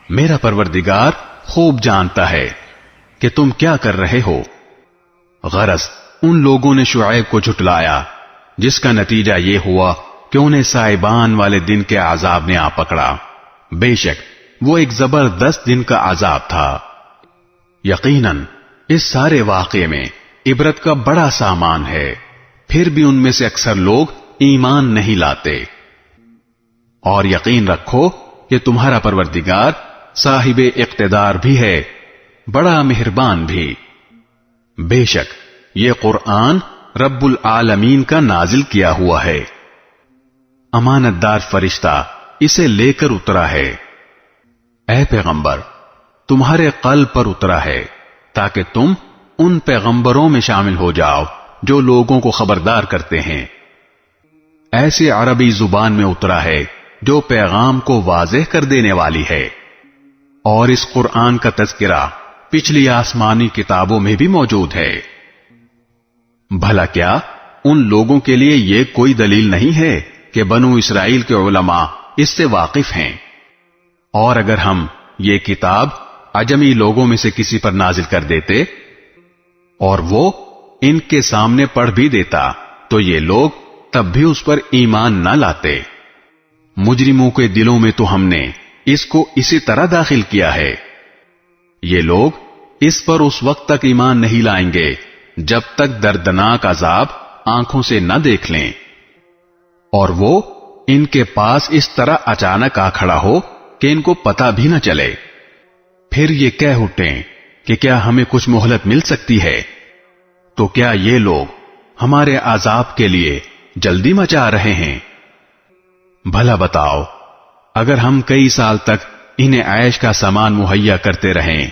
میرا پروردگار خوب جانتا ہے کہ تم کیا کر رہے ہو۔ غرض ان لوگوں نے شعیب کو جھٹلایا، جس کا نتیجہ یہ ہوا کہ انہیں سائبان والے دن کے عذاب نے آ پکڑا۔ بے شک وہ ایک زبردست دن کا عذاب تھا۔ یقیناً اس سارے واقعے میں عبرت کا بڑا سامان ہے، پھر بھی ان میں سے اکثر لوگ ایمان نہیں لاتے۔ اور یقین رکھو کہ تمہارا پروردگار صاحب اقتدار بھی ہے، بڑا مہربان بھی۔ بے شک یہ قرآن رب العالمین کا نازل کیا ہوا ہے، امانت دار فرشتہ اسے لے کر اترا ہے۔ اے پیغمبر تمہارے قلب پر اترا ہے تاکہ تم ان پیغمبروں میں شامل ہو جاؤ جو لوگوں کو خبردار کرتے ہیں۔ ایسے عربی زبان میں اترا ہے جو پیغام کو واضح کر دینے والی ہے، اور اس قرآن کا تذکرہ پچھلی آسمانی کتابوں میں بھی موجود ہے۔ بھلا کیا ان لوگوں کے لیے یہ کوئی دلیل نہیں ہے کہ بنو اسرائیل کے علماء اس سے واقف ہیں؟ اور اگر ہم یہ کتاب عجمی لوگوں میں سے کسی پر نازل کر دیتے اور وہ ان کے سامنے پڑھ بھی دیتا تو یہ لوگ تب بھی اس پر ایمان نہ لاتے۔ مجرموں کے دلوں میں تو ہم نے اس کو اسی طرح داخل کیا ہے۔ یہ لوگ اس پر اس وقت تک ایمان نہیں لائیں گے جب تک دردناک عذاب آنکھوں سے نہ دیکھ لیں، اور وہ ان کے پاس اس طرح اچانک آ کھڑا ہو کہ ان کو پتہ بھی نہ چلے۔ پھر یہ کہہ اٹھیں کہ کیا ہمیں کچھ مہلت مل سکتی ہے؟ تو کیا یہ لوگ ہمارے عذاب کے لیے جلدی مچا رہے ہیں؟ بھلا بتاؤ اگر ہم کئی سال تک انہیں عیش کا سامان مہیا کرتے رہیں،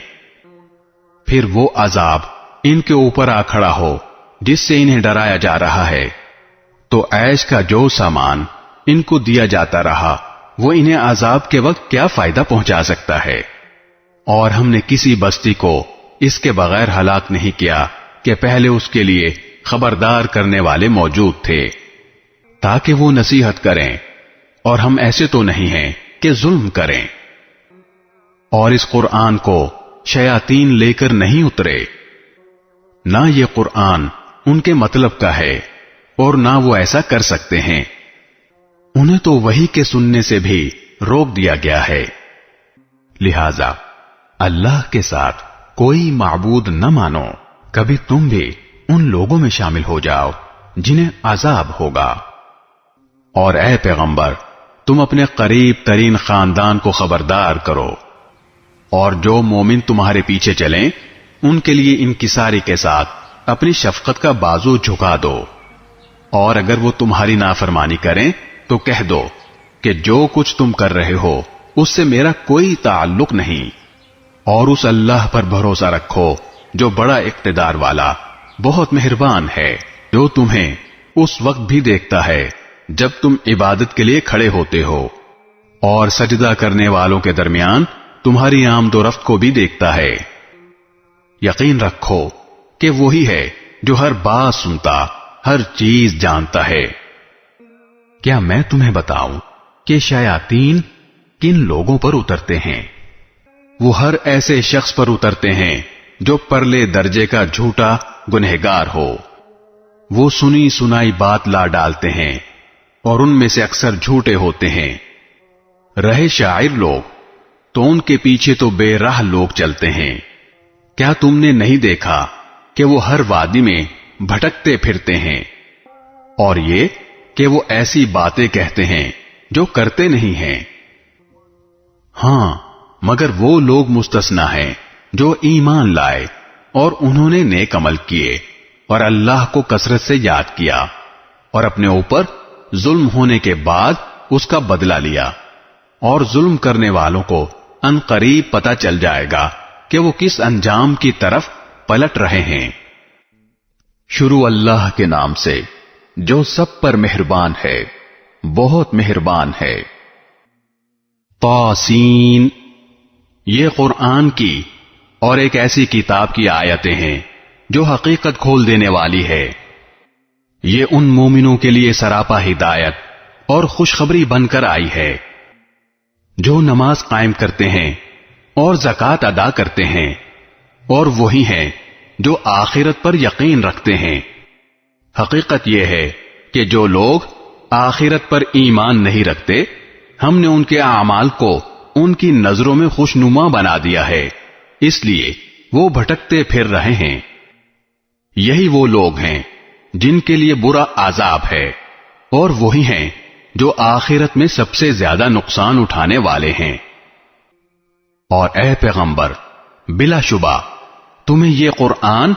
پھر وہ عذاب ان کے اوپر آ کھڑا ہو جس سے انہیں ڈرایا جا رہا ہے، تو عیش کا جو سامان ان کو دیا جاتا رہا وہ انہیں عذاب کے وقت کیا فائدہ پہنچا سکتا ہے؟ اور ہم نے کسی بستی کو اس کے بغیر ہلاک نہیں کیا کہ پہلے اس کے لیے خبردار کرنے والے موجود تھے تاکہ وہ نصیحت کریں، اور ہم ایسے تو نہیں ہیں کہ ظلم کریں۔ اور اس قرآن کو شیاطین لے کر نہیں اترے، نہ یہ قرآن ان کے مطلب کا ہے اور نہ وہ ایسا کر سکتے ہیں، انہیں تو وحی کے سننے سے بھی روک دیا گیا ہے۔ لہذا اللہ کے ساتھ کوئی معبود نہ مانو، کبھی تم بھی ان لوگوں میں شامل ہو جاؤ جنہیں عذاب ہوگا۔ اور اے پیغمبر تم اپنے قریب ترین خاندان کو خبردار کرو، اور جو مومن تمہارے پیچھے چلیں ان کے لیے انکساری کے ساتھ اپنی شفقت کا بازو جھکا دو، اور اگر وہ تمہاری نافرمانی کریں تو کہہ دو کہ جو کچھ تم کر رہے ہو اس سے میرا کوئی تعلق نہیں، اور اس اللہ پر بھروسہ رکھو جو بڑا اقتدار والا بہت مہربان ہے، جو تمہیں اس وقت بھی دیکھتا ہے جب تم عبادت کے لیے کھڑے ہوتے ہو، اور سجدہ کرنے والوں کے درمیان تمہاری آمد و رفت کو بھی دیکھتا ہے۔ یقین رکھو کہ وہی ہے جو ہر بات سنتا، ہر چیز جانتا ہے۔ کیا میں تمہیں بتاؤں کہ شیاطین کن لوگوں پر اترتے ہیں؟ وہ ہر ایسے شخص پر اترتے ہیں جو پرلے درجے کا جھوٹا گنہگار ہو۔ وہ سنی سنائی بات لا ڈالتے ہیں اور ان میں سے اکثر جھوٹے ہوتے ہیں۔ رہے شاعر لوگ تو ان کے پیچھے تو بے راہ لوگ چلتے ہیں۔ کیا تم نے نہیں دیکھا کہ وہ ہر وادی میں بھٹکتے پھرتے ہیں؟ اور یہ کہ وہ ایسی باتیں کہتے ہیں جو کرتے نہیں ہیں۔ ہاں، مگر وہ لوگ مستثنا ہیں جو ایمان لائے اور انہوں نے نیک عمل کیے اور اللہ کو کثرت سے یاد کیا اور اپنے اوپر ظلم ہونے کے بعد اس کا بدلہ لیا۔ اور ظلم کرنے والوں کو ان قریب پتہ چل جائے گا کہ وہ کس انجام کی طرف پلٹ رہے ہیں۔ شروع اللہ کے نام سے جو سب پر مہربان ہے، بہت مہربان ہے۔ طاسین، یہ قرآن کی اور ایک ایسی کتاب کی آیتیں ہیں جو حقیقت کھول دینے والی ہے۔ یہ ان مومنوں کے لیے سراپا ہدایت اور خوشخبری بن کر آئی ہے جو نماز قائم کرتے ہیں اور زکوٰۃ ادا کرتے ہیں، اور وہی ہیں جو آخرت پر یقین رکھتے ہیں۔ حقیقت یہ ہے کہ جو لوگ آخرت پر ایمان نہیں رکھتے، ہم نے ان کے اعمال کو ان کی نظروں میں خوشنما بنا دیا ہے، اس لیے وہ بھٹکتے پھر رہے ہیں۔ یہی وہ لوگ ہیں جن کے لیے برا عذاب ہے، اور وہی ہیں جو آخرت میں سب سے زیادہ نقصان اٹھانے والے ہیں۔ اور اے پیغمبر، بلا شبہ تمہیں یہ قرآن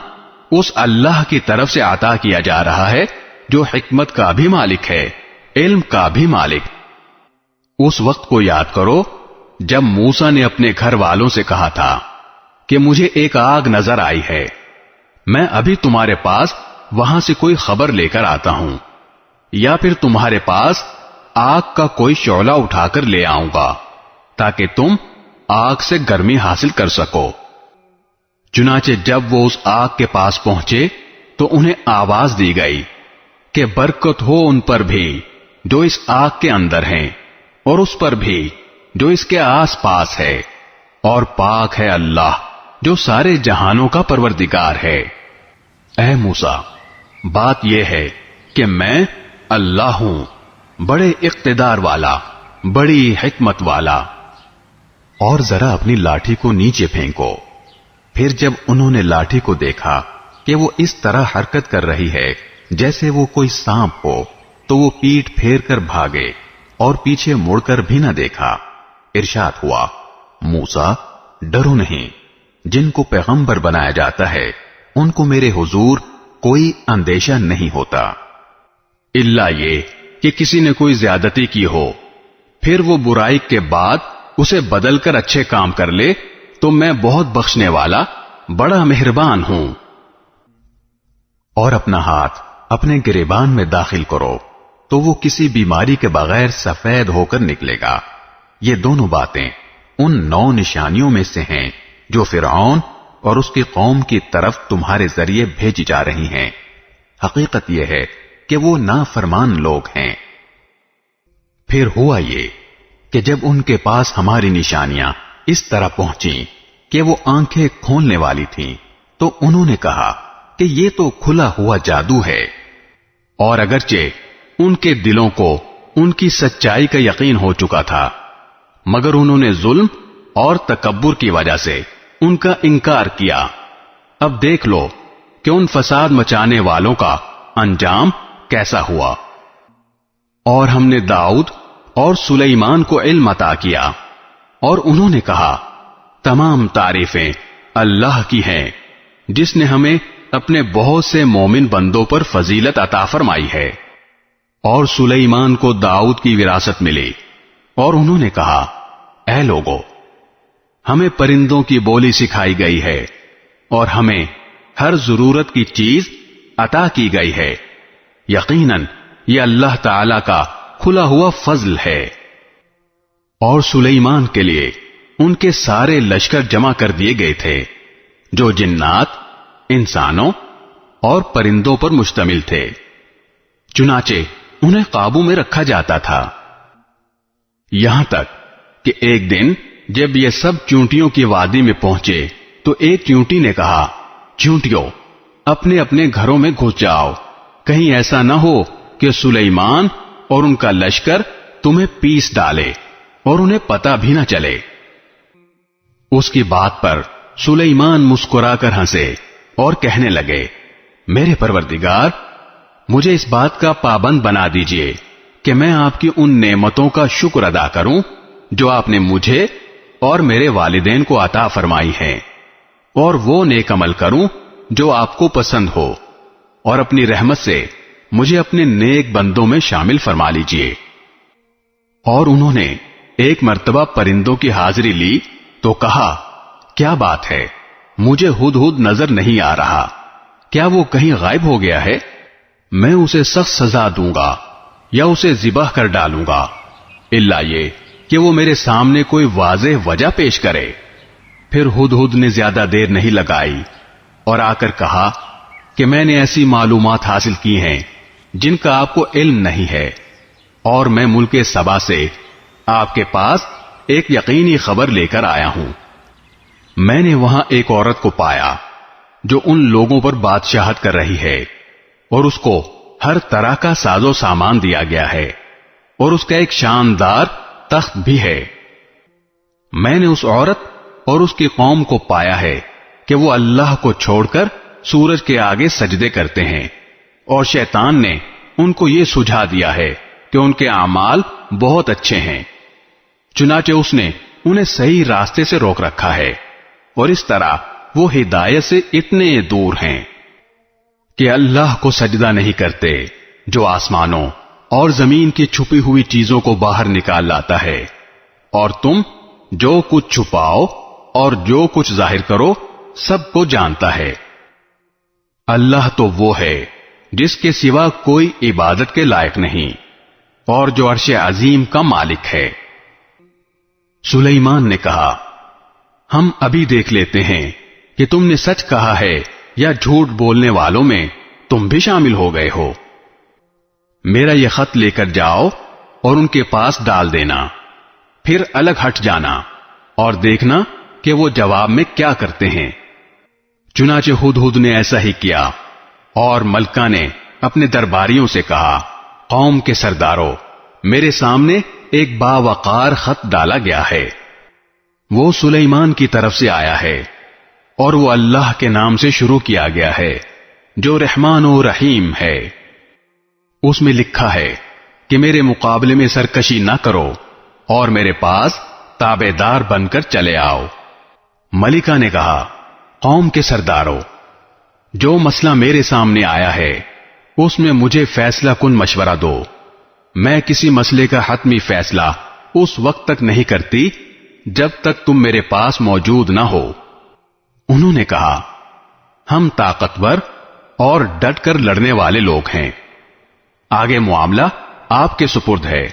اس اللہ کی طرف سے عطا کیا جا رہا ہے جو حکمت کا بھی مالک ہے، علم کا بھی مالک۔ اس وقت کو یاد کرو جب موسیٰ نے اپنے گھر والوں سے کہا تھا کہ مجھے ایک آگ نظر آئی ہے، میں ابھی تمہارے پاس وہاں سے کوئی خبر لے کر آتا ہوں، یا پھر تمہارے پاس آگ کا کوئی شعلہ اٹھا کر لے آؤں گا تاکہ تم آگ سے گرمی حاصل کر سکو۔ چنانچہ جب وہ اس آگ کے پاس پہنچے تو انہیں آواز دی گئی کہ برکت ہو ان پر بھی جو اس آگ کے اندر ہیں اور اس پر بھی جو اس کے آس پاس ہے، اور پاک ہے اللہ جو سارے جہانوں کا پروردگار ہے۔ اے موسیٰ، بات یہ ہے کہ میں اللہ ہوں، بڑے اقتدار والا، بڑی حکمت والا۔ اور ذرا اپنی لاٹھی کو نیچے پھینکو۔ پھر جب انہوں نے لاٹھی کو دیکھا کہ وہ اس طرح حرکت کر رہی ہے جیسے وہ کوئی سانپ ہو، تو وہ پیٹ پھیر کر بھاگے اور پیچھے مڑ کر بھی نہ دیکھا۔ ارشاد ہوا، موسیٰ ڈرو نہیں، جن کو پیغمبر بنایا جاتا ہے ان کو میرے حضور کوئی اندیشہ نہیں ہوتا، الا یہ کہ کسی نے کوئی زیادتی کی ہو، پھر وہ برائی کے بعد اسے بدل کر اچھے کام کر لے تو میں بہت بخشنے والا، بڑا مہربان ہوں۔ اور اپنا ہاتھ اپنے گریبان میں داخل کرو تو وہ کسی بیماری کے بغیر سفید ہو کر نکلے گا۔ یہ دونوں باتیں ان 9 نشانیوں میں سے ہیں جو فرعون اور اس کی قوم کی طرف تمہارے ذریعے بھیجی جا رہی ہیں۔ حقیقت یہ ہے کہ وہ نافرمان لوگ ہیں۔ پھر ہوا یہ کہ جب ان کے پاس ہماری نشانیاں اس طرح پہنچیں کہ وہ آنکھیں کھولنے والی تھیں، تو انہوں نے کہا کہ یہ تو کھلا ہوا جادو ہے۔ اور اگرچہ ان کے دلوں کو ان کی سچائی کا یقین ہو چکا تھا، مگر انہوں نے ظلم اور تکبر کی وجہ سے ان کا انکار کیا۔ اب دیکھ لو کہ ان فساد مچانے والوں کا انجام کیسا ہوا۔ اور ہم نے داؤد اور سلیمان کو علم عطا کیا، اور انہوں نے کہا تمام تعریفیں اللہ کی ہیں جس نے ہمیں اپنے بہت سے مومن بندوں پر فضیلت عطا فرمائی ہے۔ اور سلیمان کو داؤد کی وراثت ملی، اور انہوں نے کہا اے لوگو، ہمیں پرندوں کی بولی سکھائی گئی ہے اور ہمیں ہر ضرورت کی چیز عطا کی گئی ہے، یقیناً یہ اللہ تعالی کا کھلا ہوا فضل ہے۔ اور سلیمان کے لیے ان کے سارے لشکر جمع کر دیے گئے تھے جو جنات، انسانوں اور پرندوں پر مشتمل تھے، چنانچہ انہیں قابو میں رکھا جاتا تھا، یہاں تک کہ ایک دن جب یہ سب چونٹیوں کی وادی میں پہنچے تو ایک چیونٹی نے کہا، چیونٹیوں اپنے اپنے گھروں میں گھس جاؤ، کہیں ایسا نہ ہو کہ سلیمان اور ان کا لشکر تمہیں پیس ڈالے اور انہیں پتہ بھی نہ چلے۔ اس کی بات پر سلیمان مسکرا کر ہنسے اور کہنے لگے، میرے پروردگار، مجھے اس بات کا پابند بنا دیجئے کہ میں آپ کی ان نعمتوں کا شکر ادا کروں جو آپ نے مجھے اور میرے والدین کو عطا فرمائی ہیں، اور وہ نیک عمل کروں جو آپ کو پسند ہو، اور اپنی رحمت سے مجھے اپنے نیک بندوں میں شامل فرما لیجئے۔ اور انہوں نے ایک مرتبہ پرندوں کی حاضری لی تو کہا، کیا بات ہے، مجھے ہدہد نظر نہیں آ رہا، کیا وہ کہیں غائب ہو گیا ہے؟ میں اسے سخت سزا دوں گا یا اسے ذبح کر ڈالوں گا، الا یہ کہ وہ میرے سامنے کوئی واضح وجہ پیش کرے۔ پھر ہدہد نے زیادہ دیر نہیں لگائی اور آ کر کہا کہ میں نے ایسی معلومات حاصل کی ہیں جن کا آپ کو علم نہیں ہے، اور میں ملک سبا سے آپ کے پاس ایک یقینی خبر لے کر آیا ہوں۔ میں نے وہاں ایک عورت کو پایا جو ان لوگوں پر بادشاہت کر رہی ہے، اور اس کو ہر طرح کا ساز و سامان دیا گیا ہے، اور اس کا ایک شاندار تخت بھی ہے۔ میں نے اس عورت اور اس کی قوم کو پایا ہے کہ وہ اللہ کو چھوڑ کر سورج کے آگے سجدے کرتے ہیں، اور شیطان نے ان کو یہ سجھا دیا ہے کہ ان کے اعمال بہت اچھے ہیں، چنانچہ اس نے انہیں صحیح راستے سے روک رکھا ہے، اور اس طرح وہ ہدایت سے اتنے دور ہیں کہ اللہ کو سجدہ نہیں کرتے جو آسمانوں اور زمین کی چھپی ہوئی چیزوں کو باہر نکال لاتا ہے، اور تم جو کچھ چھپاؤ اور جو کچھ ظاہر کرو سب کو جانتا ہے۔ اللہ تو وہ ہے جس کے سوا کوئی عبادت کے لائق نہیں، اور جو عرش عظیم کا مالک ہے۔ سلیمان نے کہا، ہم ابھی دیکھ لیتے ہیں کہ تم نے سچ کہا ہے یا جھوٹ بولنے والوں میں تم بھی شامل ہو گئے ہو۔ میرا یہ خط لے کر جاؤ اور ان کے پاس ڈال دینا، پھر الگ ہٹ جانا اور دیکھنا کہ وہ جواب میں کیا کرتے ہیں۔ چنانچہ ہدہد نے ایسا ہی کیا، اور ملکہ نے اپنے درباریوں سے کہا، قوم کے سرداروں، میرے سامنے ایک باوقار خط ڈالا گیا ہے، وہ سلیمان کی طرف سے آیا ہے، اور وہ اللہ کے نام سے شروع کیا گیا ہے جو رحمان و رحیم ہے۔ اس میں لکھا ہے کہ میرے مقابلے میں سرکشی نہ کرو اور میرے پاس تابع دار بن کر چلے آؤ۔ ملکہ نے کہا، قوم کے سرداروں، جو مسئلہ میرے سامنے آیا ہے اس میں مجھے فیصلہ کن مشورہ دو۔ میں کسی مسئلے کا حتمی فیصلہ اس وقت تک نہیں کرتی جب تک تم میرے پاس موجود نہ ہو۔ انہوں نے کہا، ہم طاقتور اور ڈٹ کر لڑنے والے لوگ ہیں، آگے معاملہ آپ کے سپرد ہے،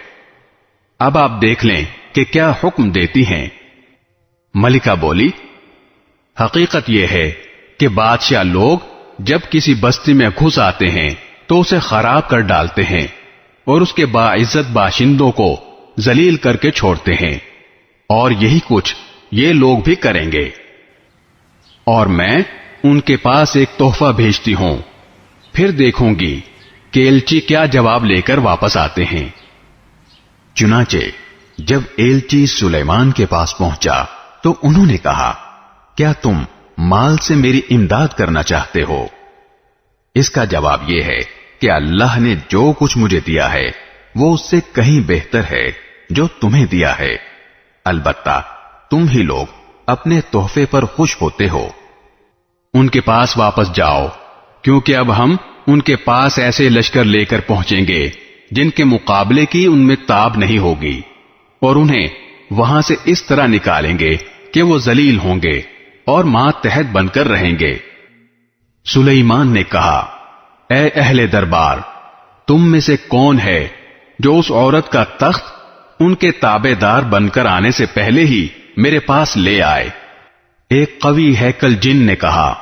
اب آپ دیکھ لیں کہ کیا حکم دیتی ہیں۔ ملکہ بولی، حقیقت یہ ہے کہ بادشاہ لوگ جب کسی بستی میں گھس آتے ہیں تو اسے خراب کر ڈالتے ہیں اور اس کے باعزت باشندوں کو ذلیل کر کے چھوڑتے ہیں، اور یہی کچھ یہ لوگ بھی کریں گے۔ اور میں ان کے پاس ایک تحفہ بھیجتی ہوں، پھر دیکھوں گی کہ ایلچی کیا جواب لے کر واپس آتے ہیں۔ چنانچہ جب ایلچی سلیمان کے پاس پہنچا تو انہوں نے کہا، کیا تم مال سے میری امداد کرنا چاہتے ہو؟ اس کا جواب یہ ہے کہ اللہ نے جو کچھ مجھے دیا ہے وہ اس سے کہیں بہتر ہے جو تمہیں دیا ہے، البتہ تم ہی لوگ اپنے تحفے پر خوش ہوتے ہو۔ ان کے پاس واپس جاؤ، کیونکہ اب ہم ان کے پاس ایسے لشکر لے کر پہنچیں گے جن کے مقابلے کی ان میں تاب نہیں ہوگی، اور انہیں وہاں سے اس طرح نکالیں گے کہ وہ ذلیل ہوں گے اور ماتحت بن کر رہیں گے۔ سلیمان نے کہا، اے اہل دربار، تم میں سے کون ہے جو اس عورت کا تخت ان کے تابع دار بن کر آنے سے پہلے ہی میرے پاس لے آئے؟ ایک قوی ہیکل جن نے کہا،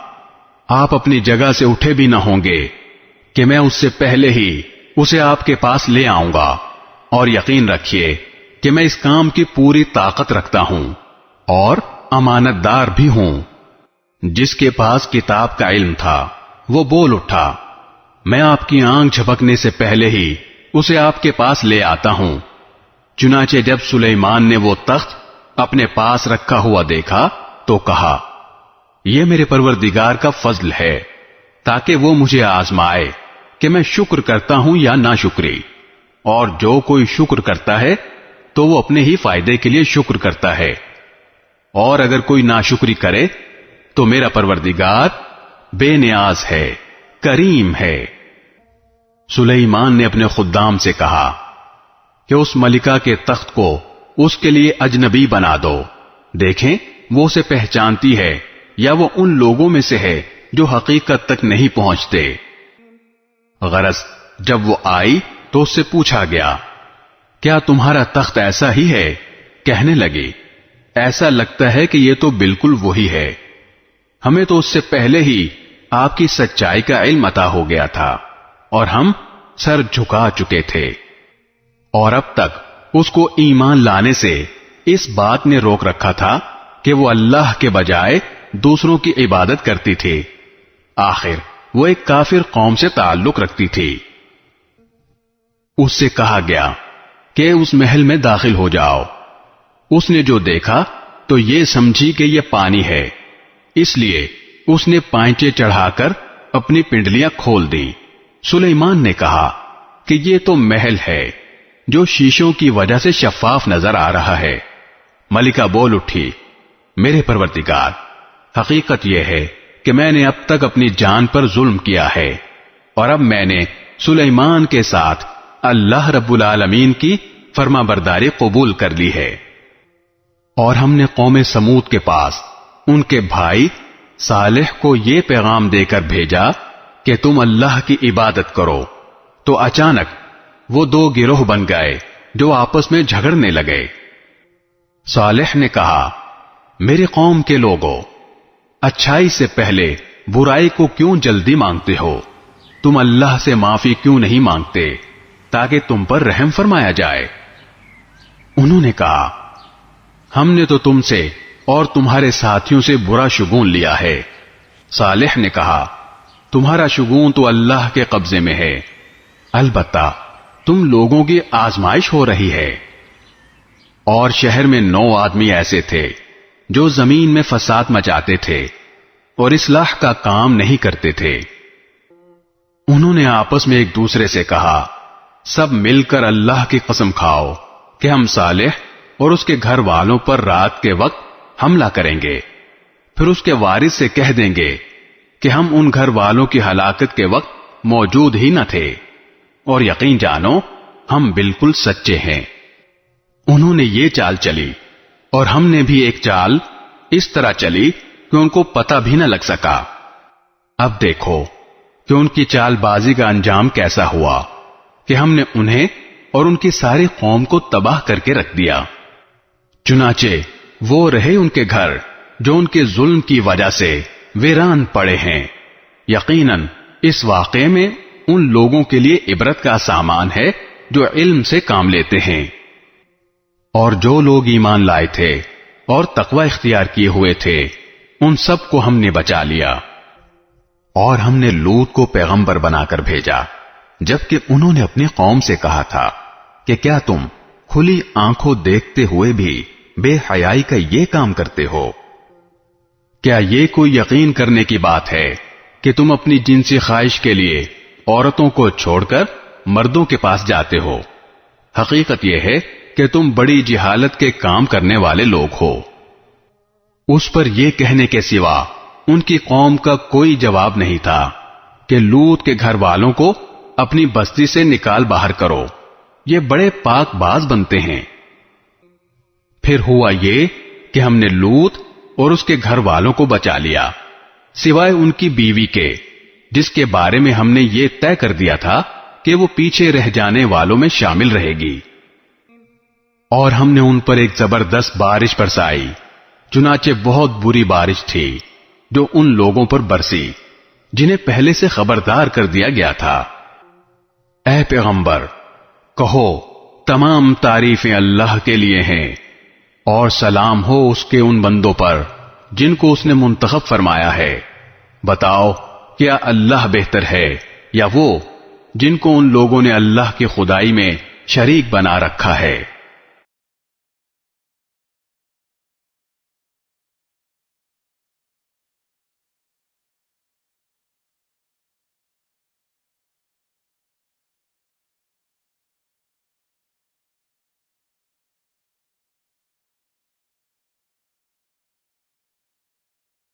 آپ اپنی جگہ سے اٹھے بھی نہ ہوں گے کہ میں اس سے پہلے ہی اسے آپ کے پاس لے آؤں گا، اور یقین رکھیے کہ میں اس کام کی پوری طاقت رکھتا ہوں اور امانت دار بھی ہوں۔ جس کے پاس کتاب کا علم تھا وہ بول اٹھا، میں آپ کی آنکھ جھپکنے سے پہلے ہی اسے آپ کے پاس لے آتا ہوں۔ چنانچہ جب سلیمان نے وہ تخت اپنے پاس رکھا ہوا دیکھا تو کہا، یہ میرے پروردگار کا فضل ہے تاکہ وہ مجھے آزمائے کہ میں شکر کرتا ہوں یا ناشکری، اور جو کوئی شکر کرتا ہے تو وہ اپنے ہی فائدے کے لیے شکر کرتا ہے، اور اگر کوئی ناشکری کرے تو میرا پروردگار بے نیاز ہے، کریم ہے۔ سلیمان نے اپنے خدام سے کہا کہ اس ملکہ کے تخت کو اس کے لیے اجنبی بنا دو، دیکھیں وہ اسے پہچانتی ہے یا وہ ان لوگوں میں سے ہے جو حقیقت تک نہیں پہنچتے۔ غرض جب وہ آئی تو اس سے پوچھا گیا، کیا تمہارا تخت ایسا ہی ہے؟ کہنے لگی، ایسا لگتا ہے کہ یہ تو بالکل وہی ہے، ہمیں تو اس سے پہلے ہی آپ کی سچائی کا علم عطا ہو گیا تھا اور ہم سر جھکا چکے تھے، اور اب تک اس کو ایمان لانے سے اس بات نے روک رکھا تھا کہ وہ اللہ کے بجائے دوسروں کی عبادت کرتی تھی۔ آخر وہ ایک کافر قوم سے تعلق رکھتی تھی۔ اس سے کہا گیا کہ اس محل میں داخل ہو جاؤ۔ اس نے جو دیکھا تو یہ سمجھی کہ یہ پانی ہے، اس لیے اس نے پائنچے چڑھا کر اپنی پنڈلیاں کھول دی۔ سلیمان نے کہا کہ یہ تو محل ہے جو شیشوں کی وجہ سے شفاف نظر آ رہا ہے۔ ملکہ بول اٹھی، میرے پروردگار، حقیقت یہ ہے کہ میں نے اب تک اپنی جان پر ظلم کیا ہے، اور اب میں نے سلیمان کے ساتھ اللہ رب العالمین کی فرما برداری قبول کر لی ہے۔ اور ہم نے قوم سمود کے پاس ان کے بھائی صالح کو یہ پیغام دے کر بھیجا کہ تم اللہ کی عبادت کرو، تو اچانک وہ دو گروہ بن گئے جو آپس میں جھگڑنے لگے۔ صالح نے کہا، میری قوم کے لوگوں، اچھائی سے پہلے برائی کو کیوں جلدی مانگتے ہو؟ تم اللہ سے معافی کیوں نہیں مانگتے تاکہ تم پر رحم فرمایا جائے؟ انہوں نے کہا، ہم نے تو تم سے اور تمہارے ساتھیوں سے برا شگون لیا ہے۔ صالح نے کہا، تمہارا شگون تو اللہ کے قبضے میں ہے، البتہ تم لوگوں کی آزمائش ہو رہی ہے۔ اور شہر میں 9 آدمی ایسے تھے جو زمین میں فساد مچاتے تھے اور اصلاح کا کام نہیں کرتے تھے۔ انہوں نے آپس میں ایک دوسرے سے کہا، سب مل کر اللہ کی قسم کھاؤ کہ ہم صالح اور اس کے گھر والوں پر رات کے وقت حملہ کریں گے، پھر اس کے وارث سے کہہ دیں گے کہ ہم ان گھر والوں کی ہلاکت کے وقت موجود ہی نہ تھے، اور یقین جانو ہم بالکل سچے ہیں۔ انہوں نے یہ چال چلی اور ہم نے بھی ایک چال اس طرح چلی کہ ان کو پتہ بھی نہ لگ سکا۔ اب دیکھو کہ ان کی چال بازی کا انجام کیسا ہوا کہ ہم نے انہیں اور ان کی ساری قوم کو تباہ کر کے رکھ دیا۔ چنانچہ وہ رہے ان کے گھر جو ان کے ظلم کی وجہ سے ویران پڑے ہیں۔ یقیناً اس واقعے میں ان لوگوں کے لیے عبرت کا سامان ہے جو علم سے کام لیتے ہیں۔ اور جو لوگ ایمان لائے تھے اور تقوی اختیار کیے ہوئے تھے ان سب کو ہم نے بچا لیا۔ اور ہم نے لوط کو پیغمبر بنا کر بھیجا، جبکہ انہوں نے اپنی قوم سے کہا تھا کہ کیا تم کھلی آنکھوں دیکھتے ہوئے بھی بے حیائی کا یہ کام کرتے ہو؟ کیا یہ کوئی یقین کرنے کی بات ہے کہ تم اپنی جنسی خواہش کے لیے عورتوں کو چھوڑ کر مردوں کے پاس جاتے ہو؟ حقیقت یہ ہے کہ تم بڑی جہالت کے کام کرنے والے لوگ ہو۔ اس پر یہ کہنے کے سوا ان کی قوم کا کوئی جواب نہیں تھا کہ لوط کے گھر والوں کو اپنی بستی سے نکال باہر کرو، یہ بڑے پاک باز بنتے ہیں۔ پھر ہوا یہ کہ ہم نے لوط اور اس کے گھر والوں کو بچا لیا، سوائے ان کی بیوی کے، جس کے بارے میں ہم نے یہ طے کر دیا تھا کہ وہ پیچھے رہ جانے والوں میں شامل رہے گی۔ اور ہم نے ان پر ایک زبردست بارش برسائی، چنانچہ بہت بری بارش تھی جو ان لوگوں پر برسی جنہیں پہلے سے خبردار کر دیا گیا تھا۔ اے پیغمبر، کہو تمام تعریفیں اللہ کے لیے ہیں، اور سلام ہو اس کے ان بندوں پر جن کو اس نے منتخب فرمایا ہے، بتاؤ کیا اللہ بہتر ہے یا وہ جن کو ان لوگوں نے اللہ کی خدائی میں شریک بنا رکھا ہے؟